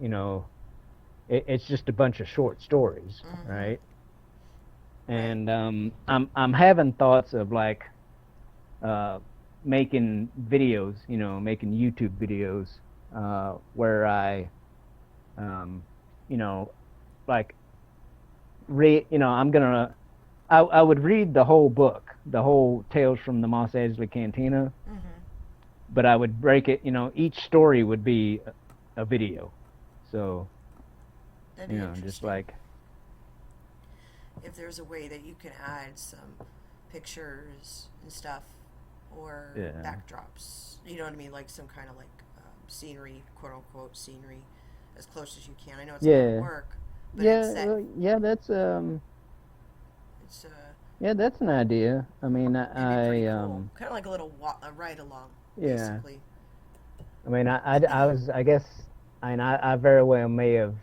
it's just a bunch of short stories, right? And I'm having thoughts of like making videos, making YouTube videos where I, like I would read the whole book, the whole Tales from the Mos Eisley Cantina, but I would break it, each story would be a video. So, just like, if there's a way that you can add some pictures and stuff or backdrops, you know what I mean, like some kind of like scenery, quote unquote scenery, as close as you can. I know it's a lot of work, but that's that's an idea. I mean, pretty cool. Kind of like a little ride along, basically. I mean, I guess I very well may have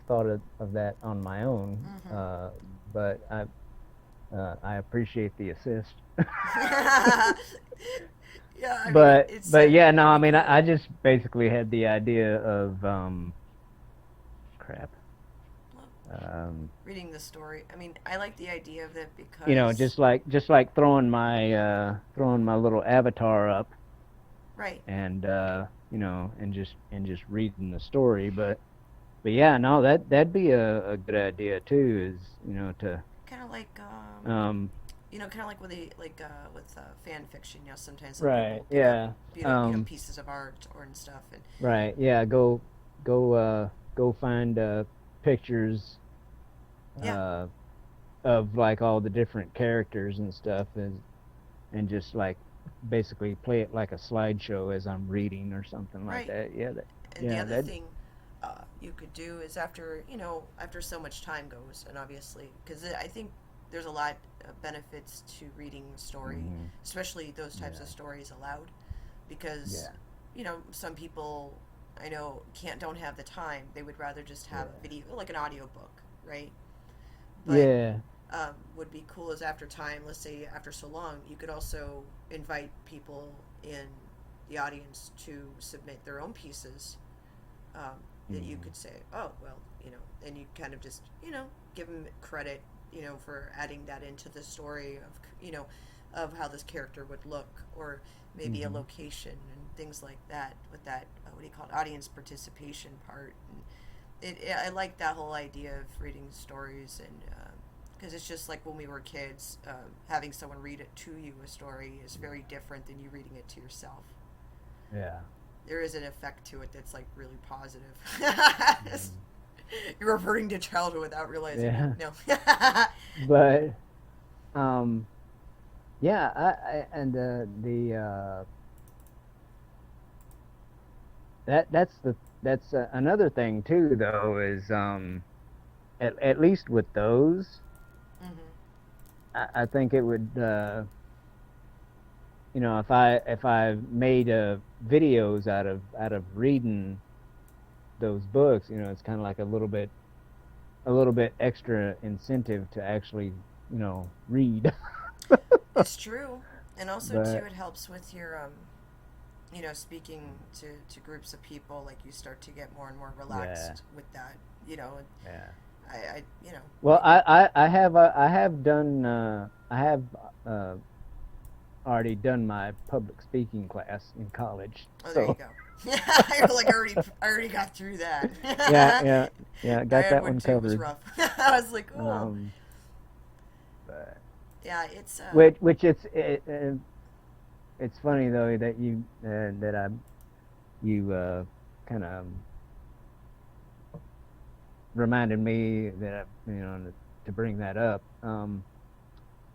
thought of that on my own, but I appreciate the assist. Yeah, I but mean, yeah, no, I mean, cool. I just basically had the idea of reading the story. I mean, I like the idea of it because just like throwing my little avatar up, right? And and just reading the story, but yeah, no, that'd be a good idea too. Is to kind of like kind of like with fan fiction. Sometimes right, pieces of art and stuff, and right, yeah, go find pictures of like all the different characters and stuff, and just like basically play it like a slideshow as I'm reading or something like that. And the other thing you could do is after so much time goes, and obviously because I think there's a lot of benefits to reading a story, especially those types of stories aloud, because some people I know don't have the time. They would rather just have a video, like an audiobook, right? But, would be cool is after time, let's say after so long, you could also invite people in the audience to submit their own pieces that you could say, oh, well, and you kind of just, give them credit, for adding that into the story of, of how this character would look, or maybe a location and things like that with that, what do you call it, audience participation part. And I like that whole idea of reading stories, and because it's just like when we were kids, having someone read it to you, a story is very different than you reading it to yourself. Yeah. There is an effect to it that's like really positive. You're reverting to childhood without realizing it. No. But, yeah, and that's another thing too, though, is at least with those, Mm-hmm. I think it would, if I made videos out of reading those books, it's kind of like a little bit extra incentive to actually, read. It's true, and also too, But it helps with your speaking to groups of people. Like you start to get more and more yeah, relaxed with that. You know, yeah. I you know, Well, it, I have done I have uh, already done my public speaking class in college. oh, there you So go. You're like I already got through that. yeah, yeah, yeah, I got had that one one too. It was covered. rough. I was like, oh, Um, but yeah. It's which it's funny though that you kind of reminded me that to bring that up.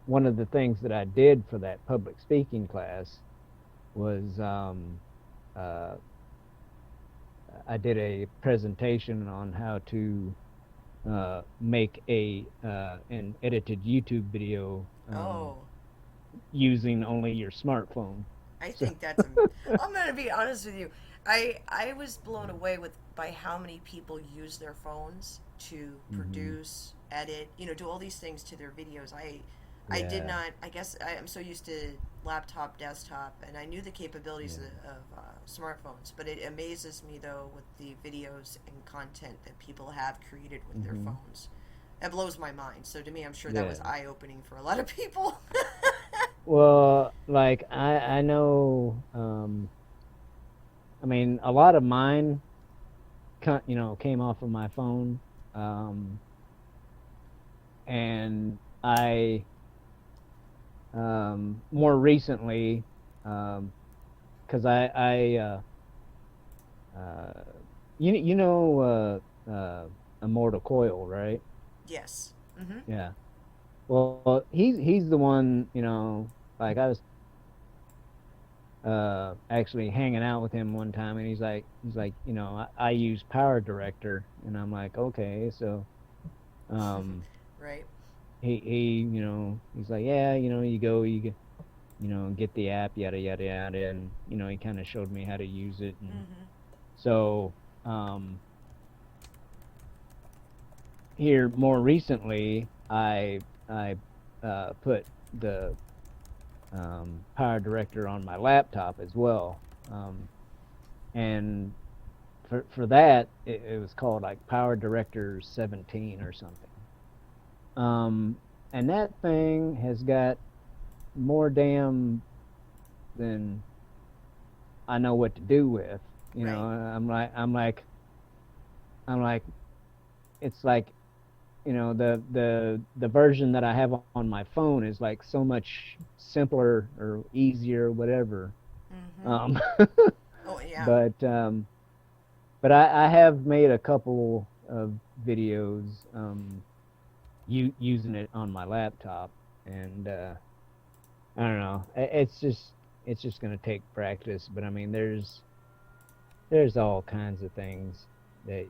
One of the things that I did for that public speaking class was uh, I did a presentation on how to make a an edited YouTube video oh, using only your smartphone. I So think that's. I'm gonna be honest with you. I was blown away with by how many people use their phones to hmm produce, edit, do all these things to their videos. I did yeah, not. I guess I'm so used to laptop, desktop, and I knew the capabilities yeah. of smartphones. But it amazes me though with the videos and content that people have created with their hmm phones. It blows my mind. So to me, I'm sure that was yeah. eye opening for a lot of people. Well, like I know, I mean, a lot of mine, came off of my phone, um, and I more recently, because uh, you know Immortal Coil, right? Yes. Mm-hmm. Yeah. Well, he's the one, like I was actually hanging out with him one time, and he's like, I use Power Director, and I'm like, okay, so um Right. he's like, yeah, get the app, yada yada yada, and he kind of showed me how to use it, and Mm-hmm. so um here more recently, I put the Power Director on my laptop as well, and for that it was called like Power Director 17 or something, um, and that thing has got more damn than I know what to do with. Right. I'm like, it's like, the version that I have on my phone is like so much simpler or easier, whatever. Mm-hmm. Um, Oh yeah. but I have made a couple of videos using it on my laptop, and I don't know. It's just gonna take practice, but I mean, there's all kinds of things that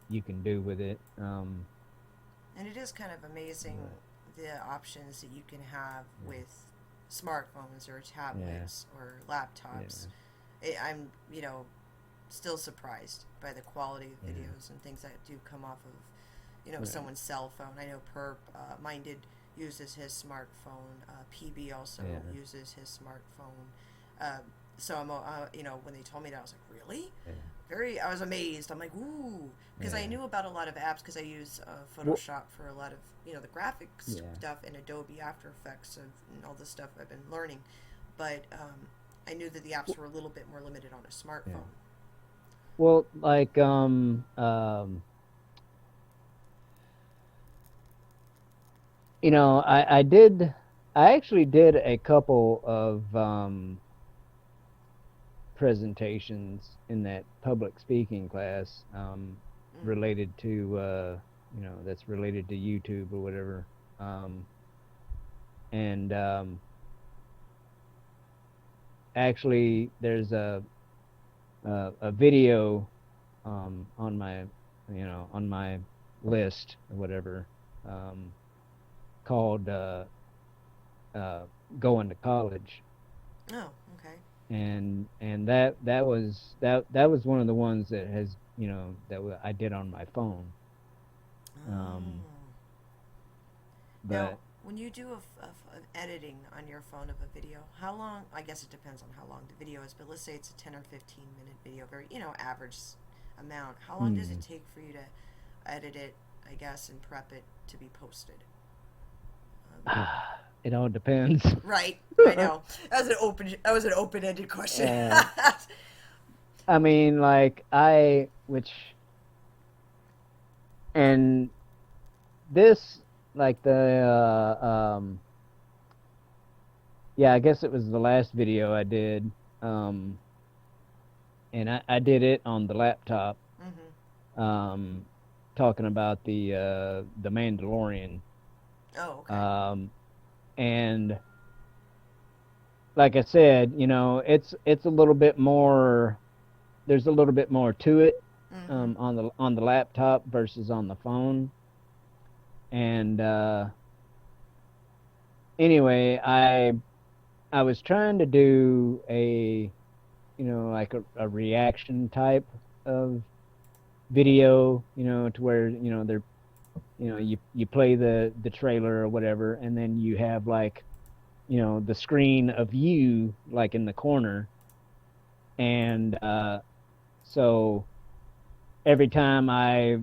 you can do with it. And it is kind of amazing But the options that you can have with smartphones or yeah, tablets or laptops. yeah, I'm, still surprised by the quality of yeah, videos and things that do come off of, yeah, someone's cell phone. I know Perp, mine did uses his smartphone. PB also yeah, uses his smartphone. So when they told me that, I was like, really? yeah, I was amazed. I'm like, ooh, because I yeah. knew about a lot of apps because I use Well, Photoshop for a lot of the graphics yeah. stuff and Adobe After Effects and all the stuff I've been learning, but I knew that the apps w- were a little bit more limited on a Yeah. smartphone. Well, like I actually did a couple of presentations in that public speaking class, Mm. related to that's related to YouTube or whatever. And actually there's a video on my on my list or whatever, um, called uh, "Going to College," Oh, okay. and that was one of the ones that has I did on my phone. Um, Oh. Now, but when you do a editing on your phone of a video, how long? I guess it depends on how long the video is, but let's say it's a 10 or 15-minute video, very average amount. How long does it mm, take for you to edit it, I guess, and prep it to be posted? Um, it all depends. right. I know. That was an open-ended question. uh, I mean, like and this like the yeah, I guess it was the last video I did. Um, and I did it on the laptop, hmm um, talking about the Mandalorian. Oh, okay. Um, and like I said, it's a little bit more. There's a little bit more to it, hmm on the laptop versus on the phone. And anyway, I was trying to do like a reaction type of video, to where they're you play the trailer or whatever, and then you have like the screen of you like in the corner, and so every time I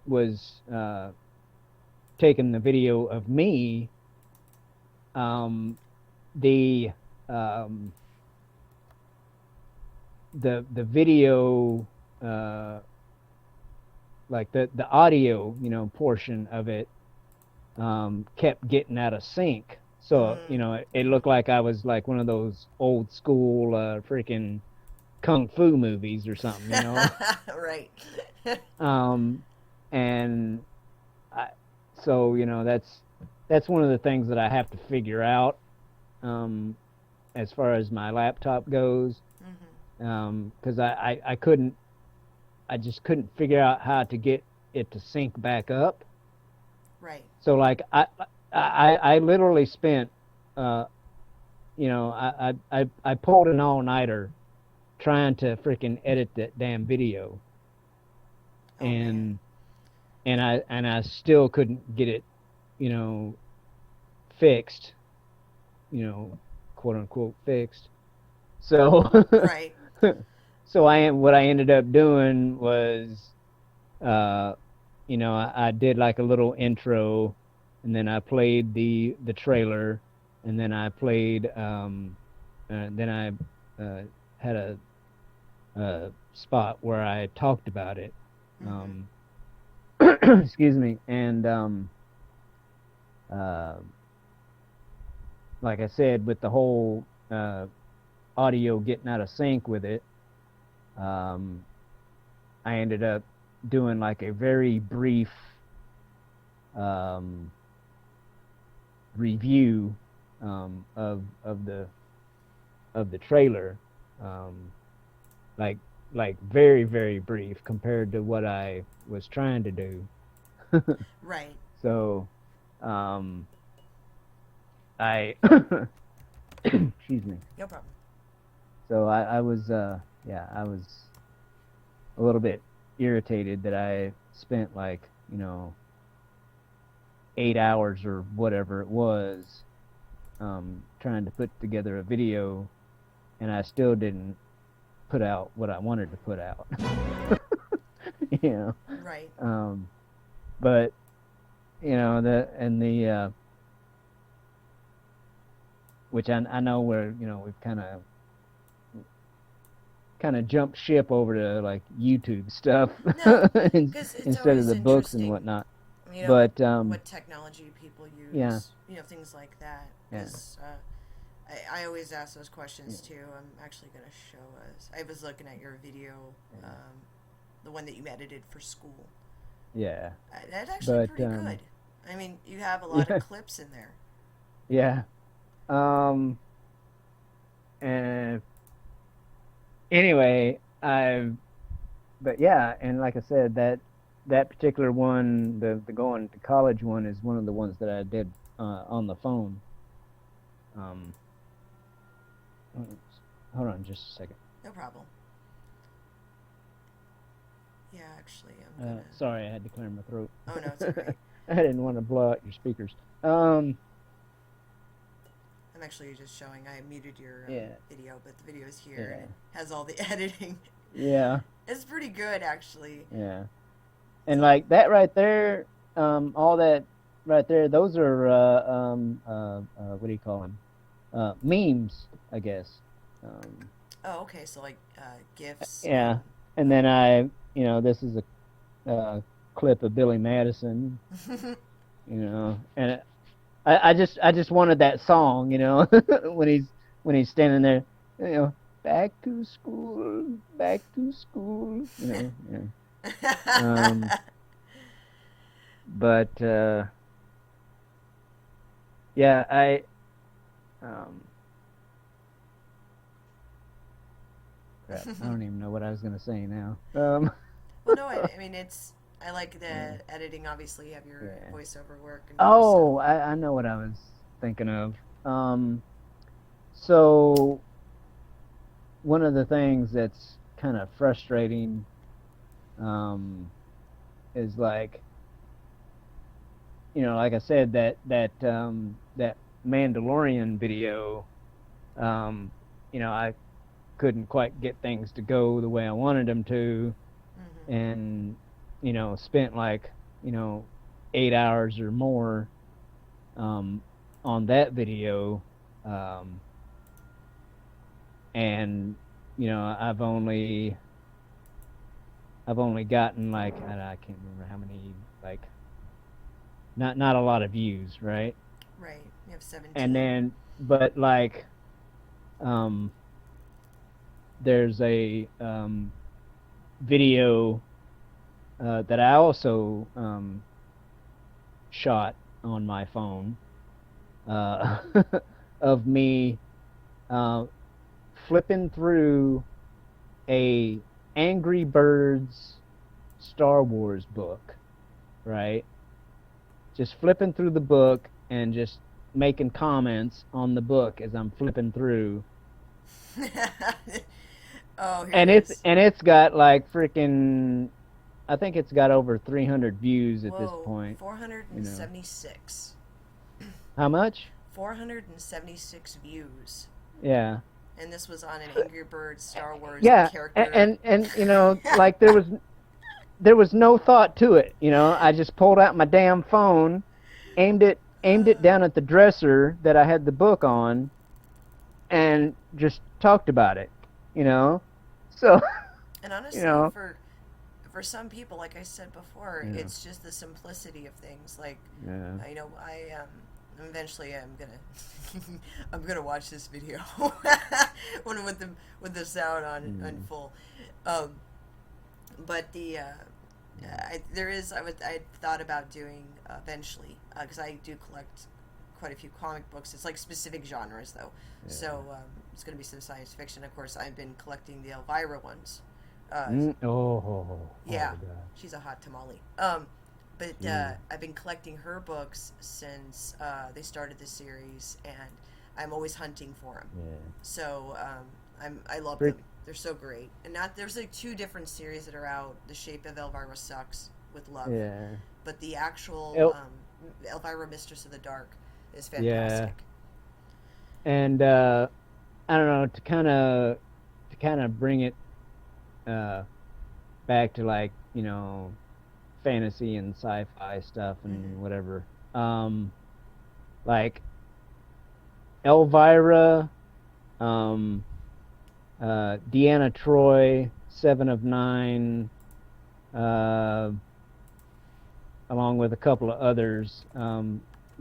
was taking the video of me, um the um the video, uh like the audio, portion of it, kept getting out of sync. So, it hmm looked like I was like one of those old school freaking kung fu movies or something. right. Um, and I, so, that's one of the things that I have to figure out, um, as far as my laptop goes, hmm because I just couldn't figure out how to get it to sync back up. Right. So like I literally spent, uh I pulled an all-nighter trying to freaking edit that damn video, Oh man. and I still couldn't get it, you know fixed, you know quote unquote fixed. So Right. so what I ended up doing was, uh I did like a little intro, and then I played the trailer, and then I played, then I had a spot where I talked about it. hmm Um, excuse me, and uh, like I said, with the whole audio getting out of sync with it, um, I ended up doing like a very brief, um, review, of the trailer, um, like very very brief compared to what I was trying to do. Right. So, um, I excuse me. No problem. So I was, yeah, I was a little bit irritated that I spent like 8 hours or whatever it was, trying to put together a video, and I still didn't put out what I wanted to put out. you know, Right. um, but the and the which I know where we've kind of jumped ship over to like YouTube stuff No, because it's instead of always the books and interesting, whatnot. you know, But what technology people yeah, use, things like that. yeah, Because I always ask those questions yeah, too. I'm actually going to show us. I was looking at your video, yeah, the one that you edited for school. yeah. That's actually But pretty good. I mean, you have a lot of yeah, clips in there. yeah. Um, and anyway, but yeah, and like I said, that particular one, the going to college one, is one of the ones that I did on the phone. Um, hold on just a second. No problem. Yeah, actually, I'm gonna. Sorry, I had to clear my throat. Oh no, it's okay. I didn't want to blow out your speakers. I'm actually just showing. I muted your Yeah, video, but the video is here and yeah, it has all the editing. yeah, It's pretty good, actually. yeah. And like that right there, all that right there, those are what do you call them? Memes, I guess. Um, Oh, okay. So like gifts yeah. And then this is a clip of Billy Madison, and. and I just wanted that song, when he's standing there, back to school, back to school, Yeah. Um, but yeah, um, crap, I don't even know what I was gonna say now. Well, no, I mean I like yeah, the editing. Obviously, you have your yeah. voiceover work and do so. Oh, I know what I was thinking of. So one of the things that's kind of frustrating, um, is like, like I said, that Mandalorian video, um, I couldn't quite get things to go the way I wanted them to, Hmm. and spent like 8 hours or more um, on that video, um, and I've only gotten like I can't remember how many, like, not a lot of views, right? Right. You have And 17. then but like um there's a video that I also shot on my phone, uh of me uh flipping through a Angry Birds Star Wars book, right? Just flipping through the book and just making comments on the book as I'm flipping through. Oh, here And it it's is. and it's got like freaking, I think it's got over 300 views at this Whoa, point, you know. 476. How much? 476 views. Yeah. And this was on an Angry Birds Star Wars Yeah, character. and like there was no thought to it, I just pulled out my damn phone, aimed it down at the dresser that I had the book on, and just talked about it, you know. So, And you honestly, know, for some people, like I said before, yeah, it's just the simplicity of things. Like, yeah. I eventually I'm gonna I'm gonna watch this video when with the sound on Mm, full. Um, but I thought about doing eventually because I do collect quite a few comic books. It's like specific genres though, yeah. so it's going to be some science fiction. Of course, I've been collecting the Elvira ones. Oh Yeah, God. she's a hot tamale. But Jeez. I've been collecting her books since they started the series, and I'm always hunting for them. Yeah. So I love them. Frick. They're so great. And not there's like two different series that are out. The Shape of Elvira sucks with love, Yeah. but the actual El- Elvira Mistress of the Dark is yeah. fantastic. And I don't know, to kind of bring it uh back to, like, fantasy and sci-fi stuff and Hmm. whatever. Like Elvira, um, Deanna Troy, Seven of Nine, uh, along with a couple of others,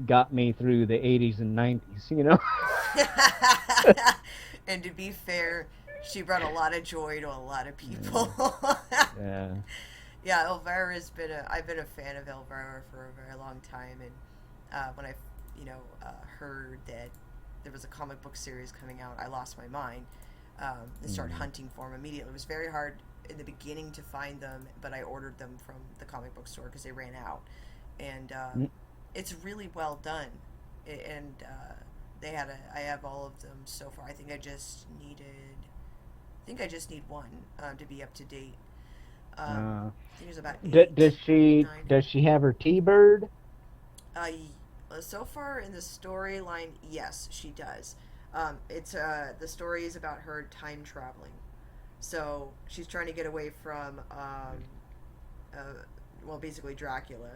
got me through the 80s and 90s. And to be fair, she brought a lot of joy to a lot of people. Yeah, yeah, Yeah, Elvira's been I've been a fan of Elvira for a very long time, and when I heard that there was a comic book series coming out, I lost my mind. and started hunting for them immediately. It was very hard in the beginning to find them, but I ordered them from the comic book store because they ran out, and it's really well done. And they had I have all of them so far. I think I just need one to be up to date. Uh, I think there's about does eight, she nine. does she have her T-bird? Uh, so far in the storyline, yes, she does. It's the story is about her time traveling, so she's trying to get away from uh, well, basically Dracula,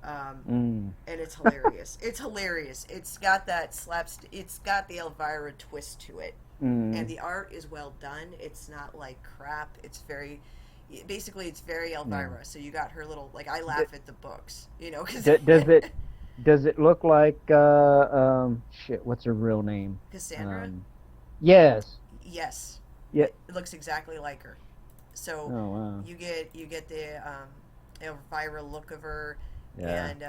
and it's hilarious. It's hilarious. It's got that It's got the Elvira twist to it, and the art is well done. It's not like crap. Basically it's very Elvira. So you got her little, like, I laugh at the books, because Does it look like shit? What's her real name? Cassandra. Yes. Yes, Yeah. it looks exactly like her. So Oh wow. you get the Elvira look of her, Yeah. and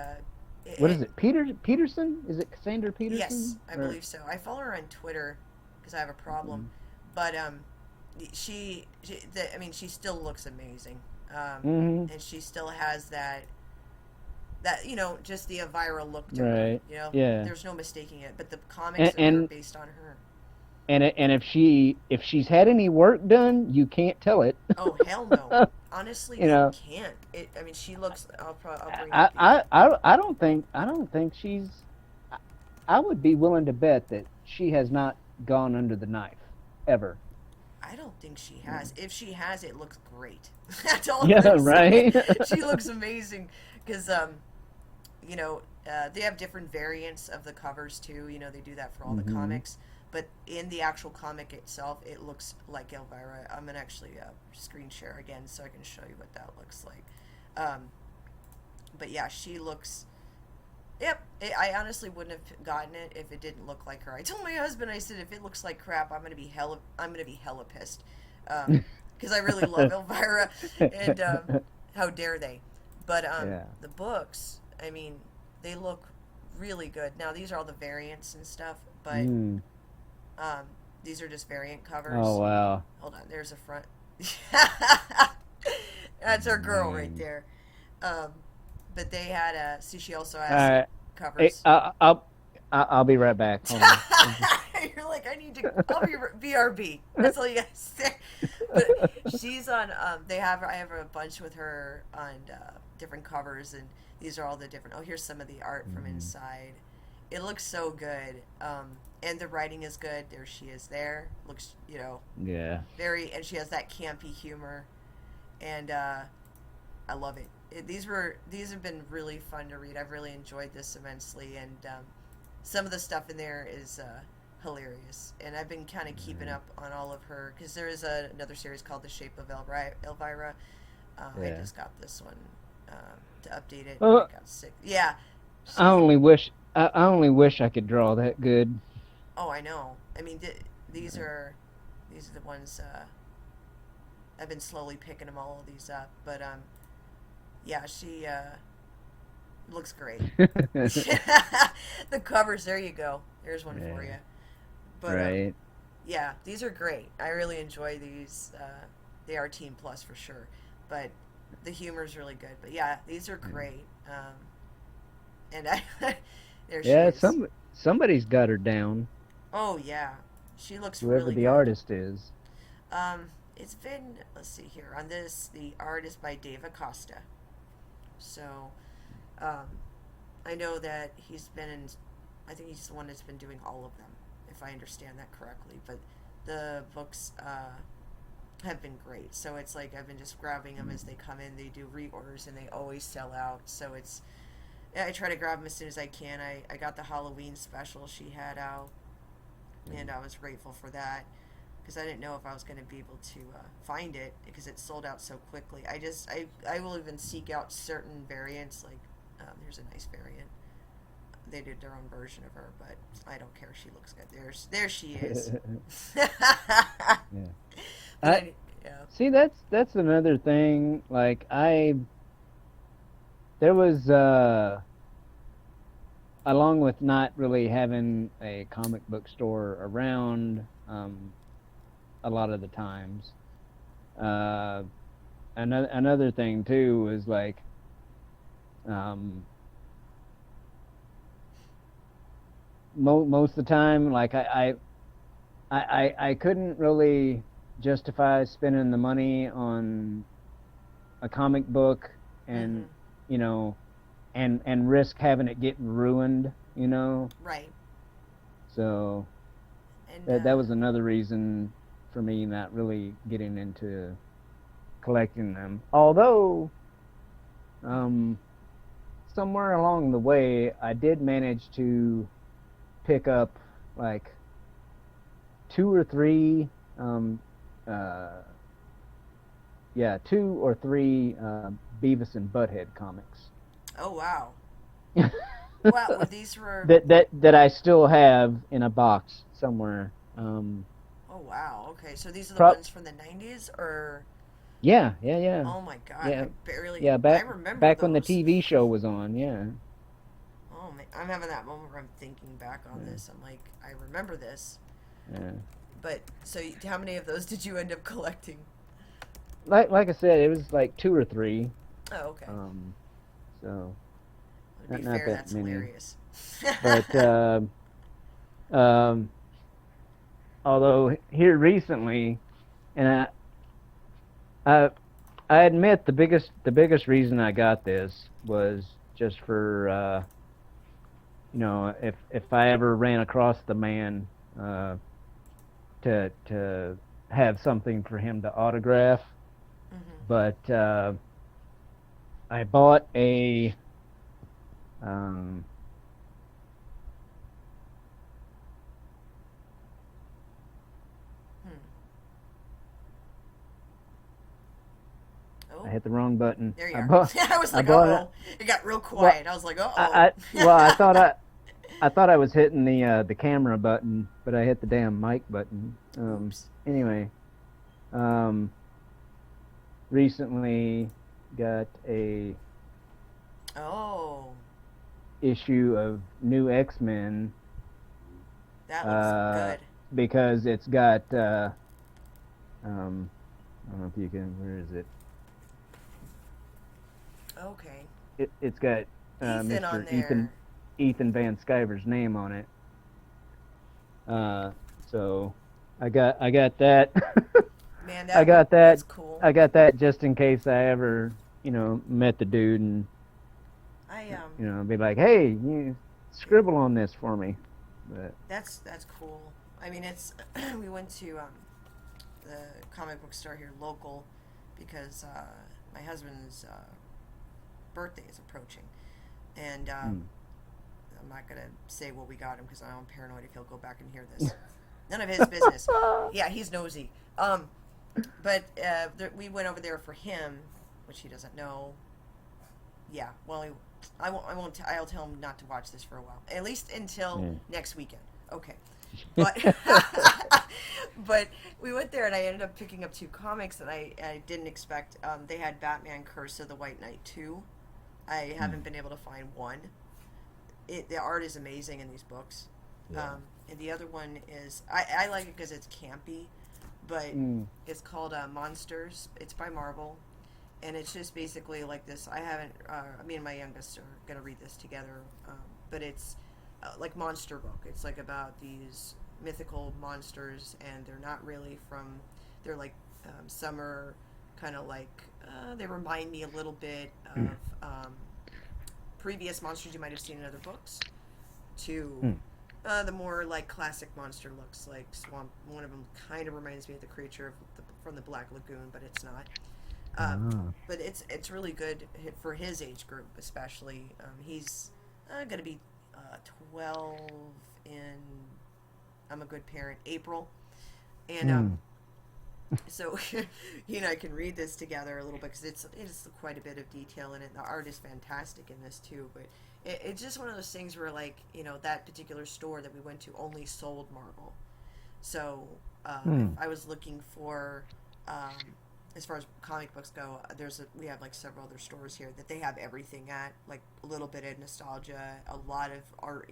What is it? Peterson? Is it Cassandra Peterson? yes, I believe so. I follow her on Twitter because I have a problem, but she still looks amazing, and she still has that just the Elvira look to her. Right. Yeah. There's no mistaking it. But the comics are based on her. And if she's had any work done, you can't tell it. Oh hell no! Honestly, you can't. She looks. I'll bring up. I don't think she's. I would be willing to bet that she has not gone under the knife ever. I don't think she has. If she has, it looks great. That's all. Yeah, right. She looks amazing because they have different variants of the covers too. They do that for all the comics. But in the actual comic itself, it looks like Elvira. I'm going to actually screen share again so I can show you what that looks like. But yeah, she looks... Yep, I honestly wouldn't have gotten it if it didn't look like her. I told my husband, I said, if it looks like crap, I'm going to be hella pissed. Because I really love Elvira, and how dare they. But the books, they look really good. Now, these are all the variants and stuff, but... these are just variant covers. Oh wow! Hold on, there's a front. That's our girl right there. But they had she also has covers. Hey, I'll be right back. Hold on. You're like, I'll be BRB. That's all you guys say. But she's on. I have a bunch with her on different covers, and these are all the different. Oh, here's some of the art from inside. It looks so good. And the writing is good. There she is there. Looks, Yeah. and she has that campy humor. And I love it. These have been really fun to read. I've really enjoyed this immensely. And some of the stuff in there is hilarious. And I've been kind of keeping up on all of her. Because there is another series called The Shape of Elvira. I just got this one to update it. I got sick. Yeah. I only wish I could draw that good. Oh, I know. These are the ones. I've been slowly picking all of these up, but yeah, she looks great. The covers. There you go. There's one for you. But right. Yeah, these are great. I really enjoy these. They are Teen Plus for sure, but the humor is really good. But yeah, these are great. And there she is. Somebody's got her down. Oh yeah, she looks Whoever really the good. artist is. It's been, let's see here on this. The art is by Dave Acosta. So, I know that he's been in. I think he's the one that's been doing all of them, if I understand that correctly. But the books have been great. So it's like I've been just grabbing them as they come in. They do reorders and they always sell out. So I try to grab them as soon as I can. I got the Halloween special she had out, and I was grateful for that because I didn't know if I was going to be able to find it because it sold out so quickly. I will even seek out certain variants. Like here's a nice variant. They did their own version of her, but I don't care. She looks good. There she is. Yeah. See, that's another thing. Like there was along with not really having a comic book store around, a lot of the times. Uh, another thing too was like, um, most of the time, like I couldn't really justify spending the money on a comic book and, Mm-hmm. you know, and risk having it getting ruined, you know. Right. So And that was another reason for me not really getting into collecting them. Although, um, somewhere along the way, I did manage to pick up like two or three, uh, yeah, two or three Beavis and Butthead comics. oh wow. Wow, well, these were. That I still have in a box somewhere. Oh wow. Okay, so these are the Pro- ones from the '90s, or yeah, yeah, yeah, oh my God, yeah, I barely. yeah. I Back remember back when the those. TV show was on. Yeah, Oh man, I'm having that moment where I'm thinking back on yeah, this. I'm like, I remember this, yeah. but so how many of those did you end up collecting? Like I said, it was like two or three. Oh, okay. Um, so To be not fair, that that's many. hilarious. But um, although here recently, and I I admit the biggest reason I got this was just for if I ever ran across the man, uh, to have something for him to autograph. Mm-hmm. But I bought a um, Hmm. I Oh, hit the wrong button. there you I are. bought I was I like, uh bought it. oh. It got real Well, quiet. I was like, uh oh. I well I thought I was hitting the camera button, but I hit the damn mic button. Oops. Anyway, um, recently got a Oh, issue of New X-Men, that looks uh, good. because it's got I don't know if you can. Where is it? Okay. It's got Ethan on Mr. Ethan there. Ethan Van Sciver's name on it. Uh, so I got that. Man, I that would got that. that's cool. I got that just in case I ever, met the dude and, I be like, hey, you scribble on this for me. But that's cool. I mean, it's we went to the comic book store here local because my husband's birthday is approaching, and mm. I'm not gonna say what we got him because I'm paranoid if he'll go back and hear this. None of his business. Yeah, he's nosy. But we went over there for him, which he doesn't know. Yeah, well, I won't. I'll tell him not to watch this for a while, at least until next weekend. Okay, but but we went there and I ended up picking up two comics that I didn't expect. They had Batman: Curse of the White Knight 2. I haven't been able to find one. The art is amazing in these books. Yeah. And the other one is I like it because it's campy, but Mm. it's called Monsters. It's by Marvel, and it's just basically like this. I haven't. Me and my youngest are gonna read this together, but it's like monster book. It's like about these mythical monsters, and they're not really from. They're like some are kind of like they remind me a little bit of previous monsters you might have seen in other books, to Mm. the more like classic monster looks. Like Swamp. One of them kind of reminds me of the creature from the Black Lagoon, but it's not. Ah. But it's really good for his age group, especially. He's going to be 12 in I'm a Good Parent April, and Mm. so he and I can read this together a little bit because it's quite a bit of detail in it. The art is fantastic in this too, but it's just one of those things where that particular store that we went to only sold Marvel. So if Mm. I was looking for, as far as comic books go, we have like several other stores here that they have everything at, like a little bit of nostalgia, a lot of art,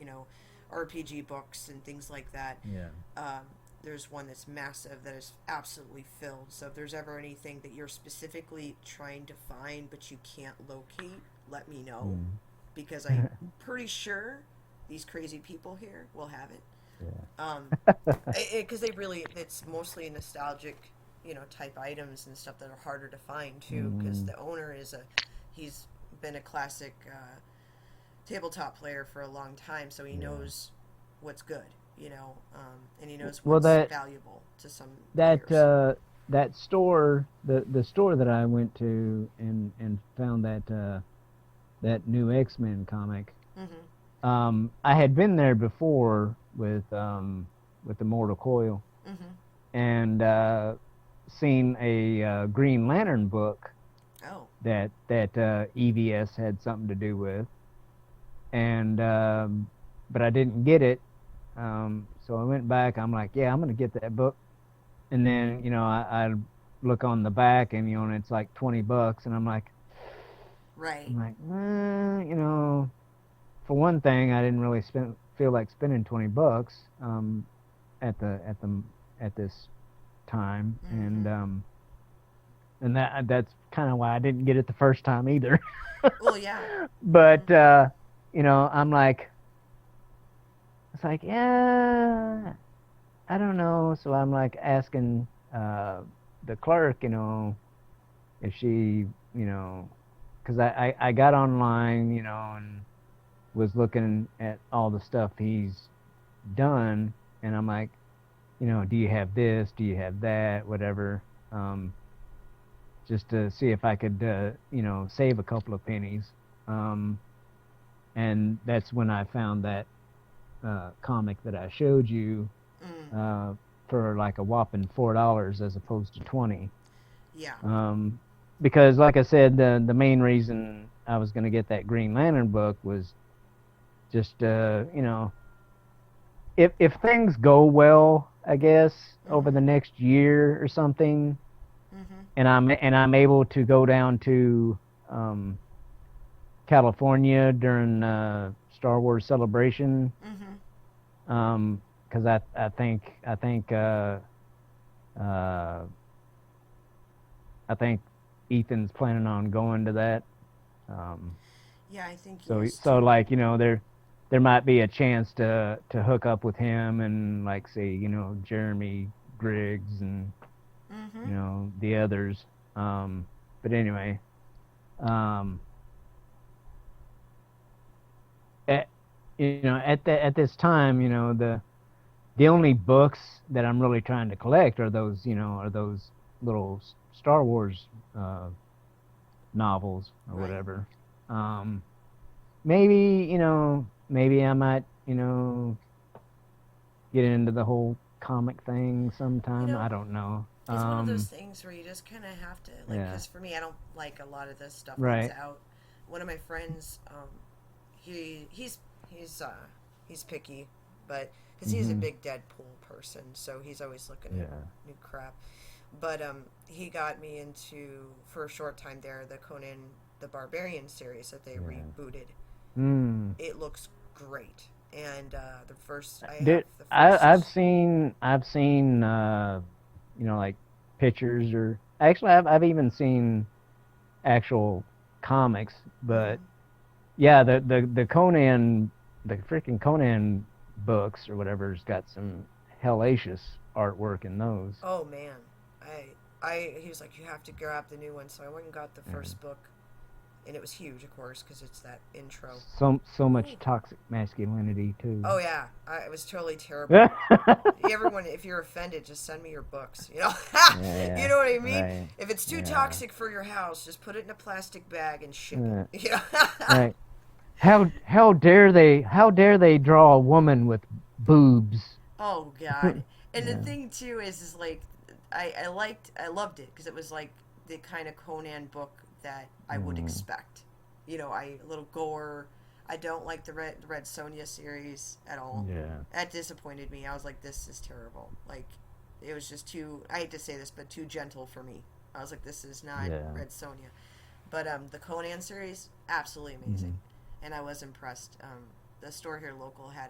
RPG books and things like that. Yeah. Um, there's one that's massive that is absolutely filled. So if there's ever anything that you're specifically trying to find but you can't locate, let me know, Mm. because I'm pretty sure these crazy people here will have it. Yeah. Because they really, it's mostly nostalgic, type items and stuff that are harder to find too. Because Mm. the owner he's been a classic tabletop player for a long time, so he Yeah. knows what's good, and he knows Well, what's valuable to some that players. uh, that store, the store that I went to and found that new X-Men comic. Mm-hmm. I had been there before with the Mortal Coil Mm-hmm. and seen a Green Lantern book Oh. that EVS had something to do with, and but I didn't get it. So I went back. I'm like, yeah, I'm gonna get that book. And then I look on the back, and and it's like $20, and Right. I'm like, for one thing, I didn't really feel like spending $20 at the at this time, Mm-hmm. and that's kind of why I didn't get it the first time either. Well, yeah. Mm-hmm. But I'm like, it's like, yeah, I don't know. So I'm like asking the clerk, if she, because I got online, and was looking at all the stuff he's done, and I'm like, do you have this? Do you have that? Whatever. Just to see if I could, save a couple of pennies. Um, and that's when I found that comic that I showed you Mm. uh, for like a whopping $4 as opposed to 20. Yeah. Um, because, like I said, the main reason I was going to get that Green Lantern book was just, if things go well, I guess over Mm-hmm. the next year or something, Mm-hmm. and I'm able to go down to um, California during Star Wars Celebration, Mm-hmm. because uh, I think Ethan's planning on going to that. Um, Yeah, I think he so is so too. like there might be a chance to hook up with him and like say Jeremy Griggs and Mm-hmm. the others. But anyway, um, at at this time, the only books that I'm really trying to collect are those little Star Wars novels or Right. whatever. Um, maybe maybe I might get into the whole comic thing You sometime. know, I don't know. it's one of those things where you just kind of have to, like, Yeah, because for me, I don't like a lot of this stuff that's right. out. One of my friends, he's picky, but because he's a Mhm. big Deadpool person, so he's always looking at Yeah. new crap. But he got me into, for a short time there, the Conan the Barbarian series that they Yeah. rebooted. Mm. It looks great, and I have Did the I first. I've seen like pictures or actually I've even seen actual comics, but Mm-hmm. yeah, the Conan, the freaking Conan books or whatever's got some hellacious artwork in those. Oh man, he was like, you have to grab the new one, so I went and got the Yeah. first book, and it was huge, of course, because it's that intro. So much Ooh. toxic masculinity too. Oh yeah, it was totally terrible. Everyone, if you're offended, just send me your books. You Yeah, know what I mean. right. If it's too Yeah. toxic for your house, just put it in a plastic bag and ship it. Uh, right. How dare they draw a woman with boobs? Oh God! And the Yeah. thing too is like, I loved it because it was like the kind of Conan book that I would Mm, expect. A little gore. I don't like the Red Sonja series at all. yeah. That disappointed me. I was like, this is terrible. Like, it was just too. I hate to say this, but too gentle for me. I was like, this is not Yeah. Red Sonja. But the Conan series, absolutely amazing, Hmm. and I was impressed. The store here local had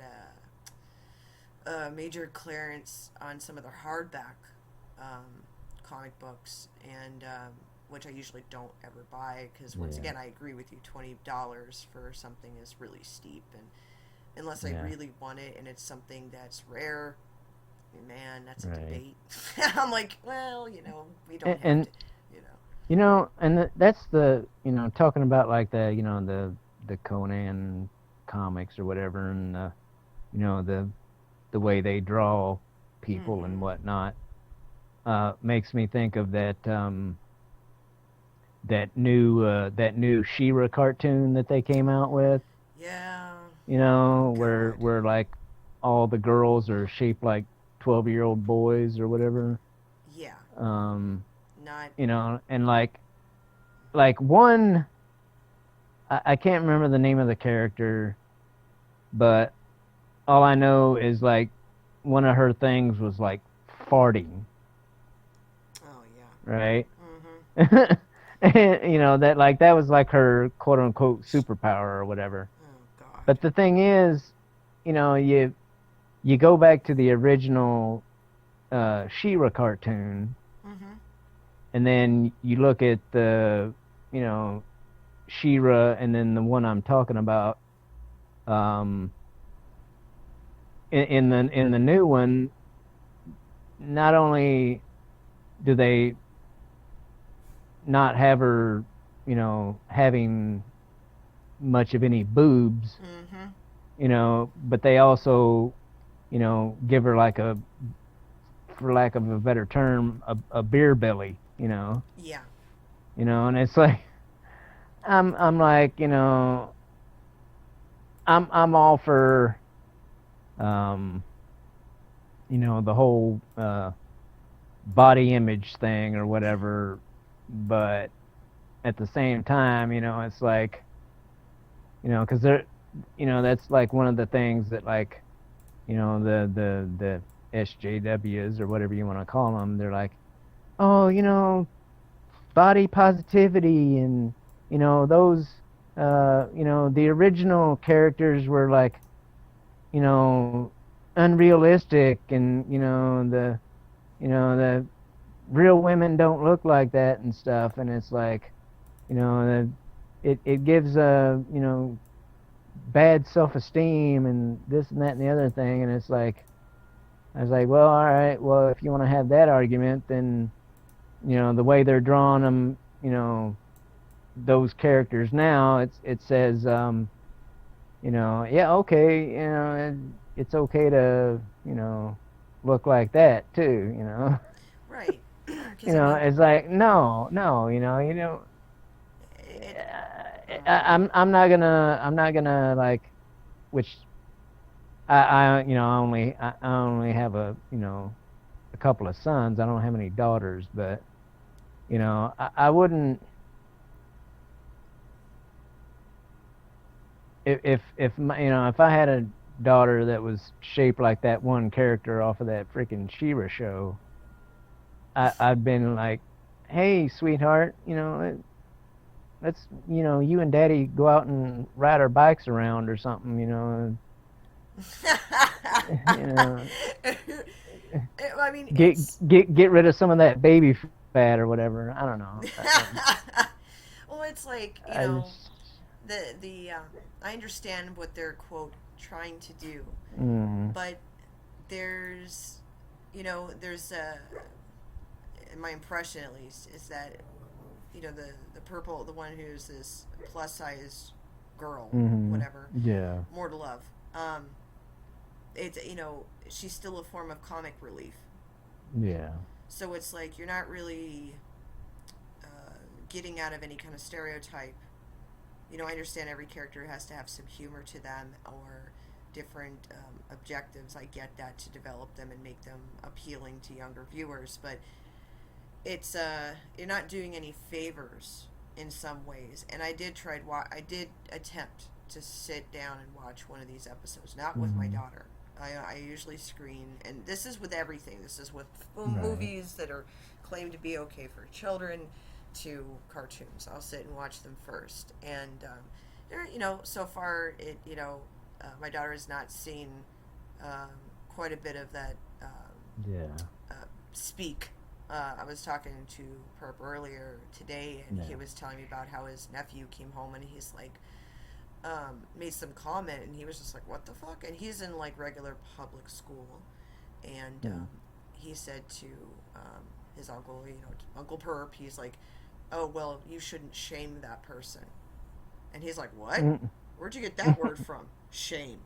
major clearance on some of their hardback um, comic books, and which I usually don't ever buy because once Yeah. again I agree with you, $20 for something is really steep, and unless I Yeah. really want it and it's something that's rare, man, that's a Right. debate. I'm like, well, we don't have And to, you know. and that's the talking about like the Conan comics or whatever, and the way they draw people and Mm-hmm. whatnot, makes me think of that new She-Ra cartoon that they came out with. Yeah. Where God. like all the girls are shaped like 12-year-old boys or whatever. Yeah. Um, Not. and like one, I can't remember the name of the character, but all I know is like one of her things was like farting, Oh yeah. right? Mm-hmm. And, that like that was like her quote unquote superpower or whatever. Oh God. But the thing is, you go back to the original She-Ra cartoon, Mm-hmm. and then you look at the you know She-Ra, and then the one I'm talking about, um, in the new one. Not only do they not have her, having much of any boobs, Mm-hmm. but they also, give her like for lack of a better term, a beer belly, Yeah. and it's like I'm like, I'm all for, um, the whole body image thing or whatever, but at the same time, it's like, because they're, that's like one of the things that like, the SJWs or whatever you want to call them, they're like, oh, body positivity, and those, the original characters were like, unrealistic, and the real women don't look like that and stuff, and it's like, it gives bad self-esteem and this and that and the other thing, and it's like, I was like, well, all right, well, if you want to have that argument, then the way they're drawing them, those characters now, it says, yeah, okay, it's okay to look like that too, Right. Because I mean, it's like, no, it. I'm not gonna like, which I only have a couple of sons. I don't have any daughters, but I wouldn't, if I had a daughter that was shaped like that one character off of that freaking She-Ra show, I'd been like, hey, sweetheart, let's, you and daddy go out and ride our bikes around or something, you know, I mean, get it's. get rid of some of that baby fat or whatever. I don't know. Well, it's like I just, the I understand what they're quote trying to do, mm, but there's there's in my impression at least is that the purple, the one who's this plus size girl, mm, whatever, yeah, more to love. It's she's still a form of comic relief, yeah, so it's like you're not really getting out of any kind of stereotype. I understand every character has to have some humor to them or different objectives. I get that, to develop them and make them appealing to younger viewers, but it's you're not doing any favors in some ways. And I did attempt to sit down and watch one of these episodes, not with my mm, daughter. I usually screen, and this is with everything. This is with right, movies that are claimed to be okay for children to cartoons. I'll sit and watch them first, and so far my daughter has not seen um, quite a bit of that Yeah. speak. I was talking to Perp earlier today, and he Yeah. was telling me about how his nephew came home, and he's like, made some comment, and he was just like, "What the fuck?" And he's in like regular public school, and Mm. he said to his uncle, Uncle Perp, he's like, "Oh well, you shouldn't shame that person." And he's like, "What? Mm. Where'd you get that word from? Shame."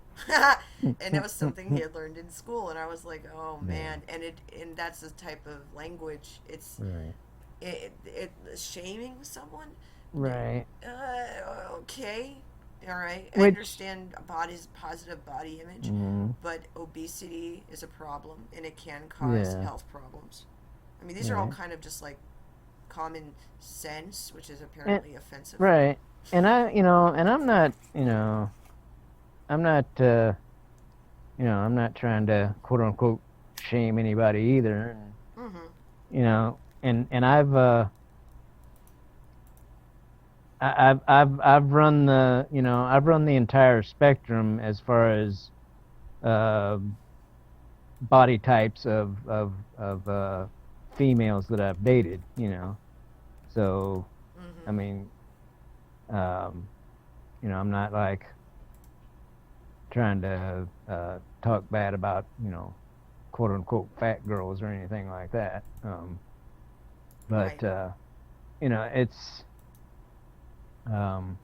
And that was something he had learned in school, and I was like, "Oh Yeah. man!" And that's the type of language. It's Right. shaming someone. Right. Okay, all right. I Which. understand body's positive body image, Mm. but obesity is a problem, and it can cause Yeah. health problems. I mean, these are all Right. kind of just like common sense, which is And apparently offensive. right. And and I'm not, I'm not, I'm not trying to quote unquote shame anybody either. And, Mm-hmm. and I've run I've run the entire spectrum as far as uh, body types of females that I've dated. So I Mm-hmm. mean, um, I'm not like trying to talk bad about quote unquote fat girls or anything like that. But Right. it's um,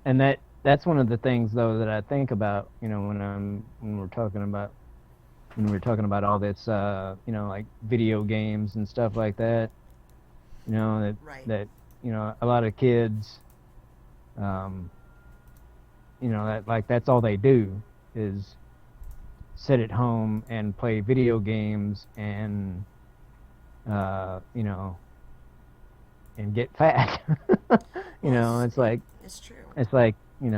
and that's one of the things though that I think about, when we're talking about all this, like video games and stuff like that. That Right. that a lot of kids, um, that like that's all they do is sit at home and play video games and uh, you know and get fat. Well, It's like it's true. it's like you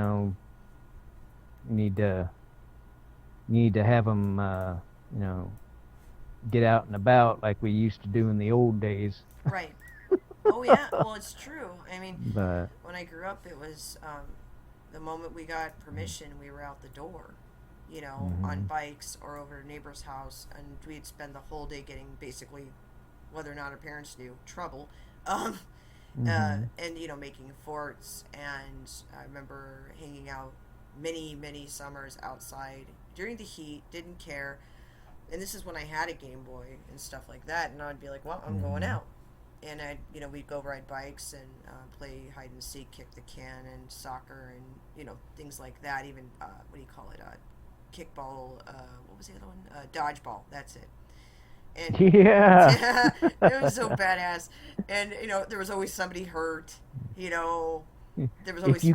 need to have them you know get out and about like we used to do in the old days. Right. Oh yeah. Well, it's true. I mean, But when I grew up, it was the moment we got permission, we were out the door. On hmm bikes or over a neighbor's house, and we'd spend the whole day getting basically, whether or not our parents knew, trouble. Um, hmm and making forts. And I remember hanging out many summers outside during the heat. Didn't care. And this is when I had a Game Boy and stuff like that. And I'd be like, "Well, I'm going hmm out." And we'd go ride bikes and play hide and seek, kick the can, and soccer, and things like that. Even what do you call it? Kickball. What was the other one? Dodgeball. That's it. And yeah. it was so badass. And there was always somebody hurt. You know, there was always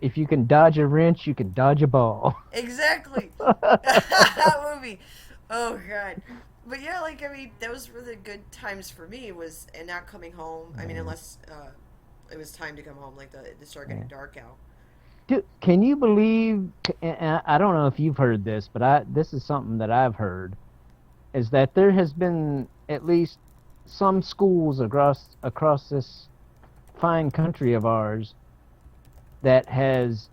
If you can dodge a wrench, you can dodge a ball. exactly that movie. Oh god. But yeah, like I mean, those were the good times for me. Was and not coming home. I mean, Yeah, unless it was time to come home, like it started yeah. getting dark out. Can you believe? And I don't know if you've heard this, but this is something that I've heard is that there has been at least some schools across this fine country of ours that has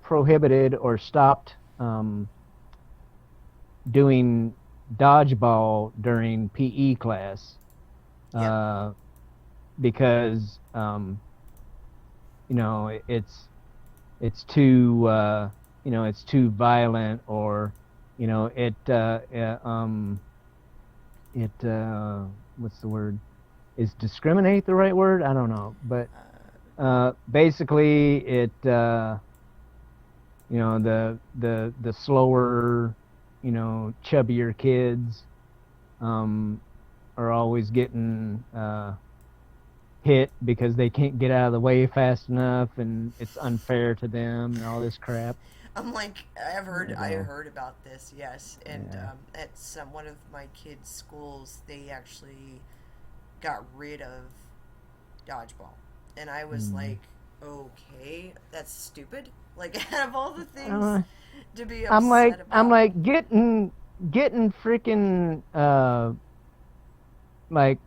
prohibited or stopped doing dodgeball during PE class Yep. uh, because it's too it's too violent, or it it what's the word, is discriminate the right word? I don't know, but basically it the slower, chubbier kids um are always getting hit because they can't get out of the way fast enough, and it's unfair to them and all this crap. I'm like I Uh, heard about this, yes, and yeah. at some one of my kids' schools, they actually got rid of dodgeball, and I was Mm. like, okay, that's stupid. Like out of all the things Uh, to be I'm upset about, like getting freaking like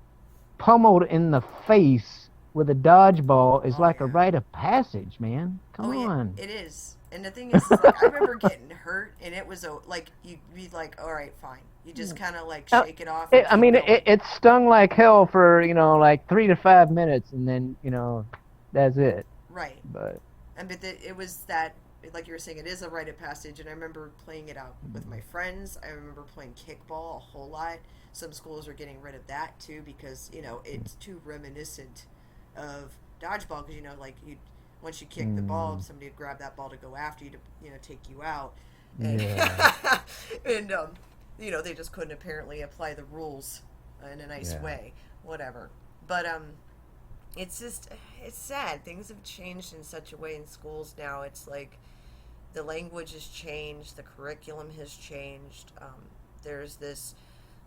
pummeled in the face with a dodgeball is oh like a yeah, rite of passage, man. Come oh yeah, on. it is. And the thing is like I remember getting hurt, and it was like you'd be like, all right, fine. You just kind of like Uh, shake it off and I keep mean, going. it stung like hell for, like 3 to 5 minutes, and then, that's it. Right. But, And but it was that, like you were saying, it is a rite of passage, and I remember playing it out with my mm, friends. I remember playing kickball a whole lot. Some schools are getting rid of that too because it's too reminiscent of dodgeball because like you once you kick the ball, mm, somebody would grab that ball to go after you to take you out, and yeah, and they just couldn't apparently apply the rules in a nice yeah. way, whatever. But it's just it's sad. Things have changed in such a way in schools now. It's like the language has changed, the curriculum has changed. There's this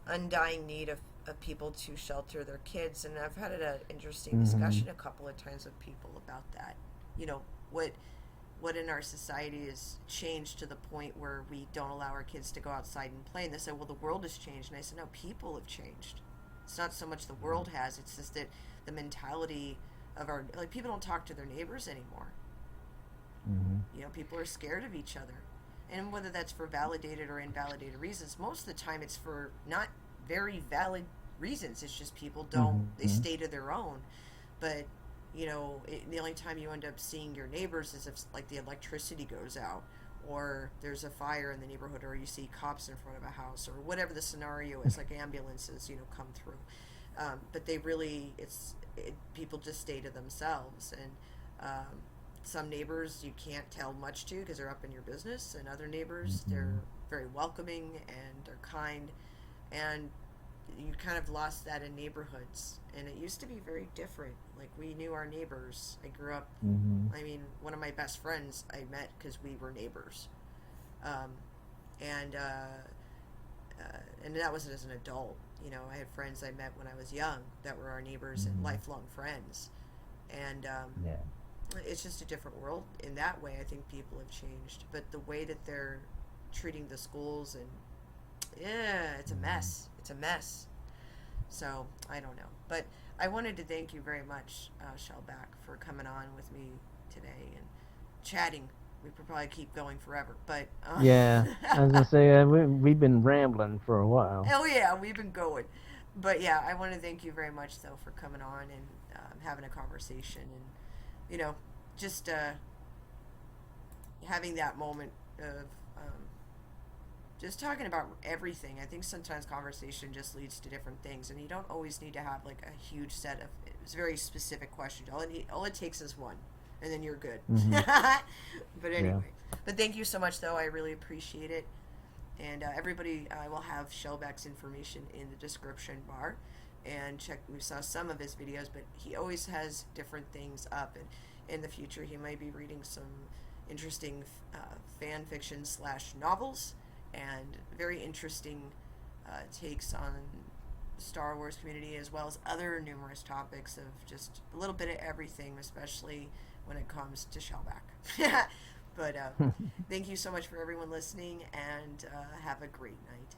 undying need of people to shelter their kids, and I've had an interesting Hmm. discussion a couple of times with people about that. You know what what in our society has changed to the point where we don't allow our kids to go outside and play. And they said, well, the world has changed. And I said, no, people have changed. It's not so much the world has, it's just that the mentality of our, like, people don't talk to their neighbors anymore. Hmm. People are scared of each other. And whether that's for validated or invalidated reasons, most of the time it's for not very valid reasons. It's just people don't, they Hmm. stay to their own. But the only time you end up seeing your neighbors is if like the electricity goes out or there's a fire in the neighborhood or you see cops in front of a house or whatever the scenario is, like ambulances come through. But they really people just stay to themselves, and some neighbors you can't tell much to because they're up in your business, and other neighbors they're Hmm. very welcoming and they're kind, and you kind of lost that in neighborhoods. And it used to be very different. Like, we knew our neighbors. I grew up, Hmm. I mean, one of my best friends I met because we were neighbors. Um, and and that was as an adult. I had friends I met when I was young that were our neighbors and Hmm. lifelong friends. And Yeah. it's just a different world in that way. I think people have changed, but the way that they're treating the schools, and yeah, it's a Hmm. mess. It's a mess. So I don't know, but I wanted to thank you very much, Shellback, for coming on with me today and chatting. We could probably keep going forever, but Yeah. I was gonna say, we've been rambling for a while. hell yeah, we've been going. But yeah, I want to thank you very much though for coming on and having a conversation, and you know just having that moment of just talking about everything. I think sometimes conversation just leads to different things, and you don't always need to have like a huge set of it's very specific questions. All it takes is one, and then you're good. Hmm. But Yeah. anyway, but thank you so much, though. I really appreciate it. And everybody, I will have Shellback's information in the description bar. And check, we saw some of his videos, but he always has different things up. And in the future, he might be reading some interesting fan fiction slash novels and very interesting takes on the Star Wars community, as well as other numerous topics of just a little bit of everything, especially when it comes to Shellback. But thank you so much for everyone listening, and have a great night.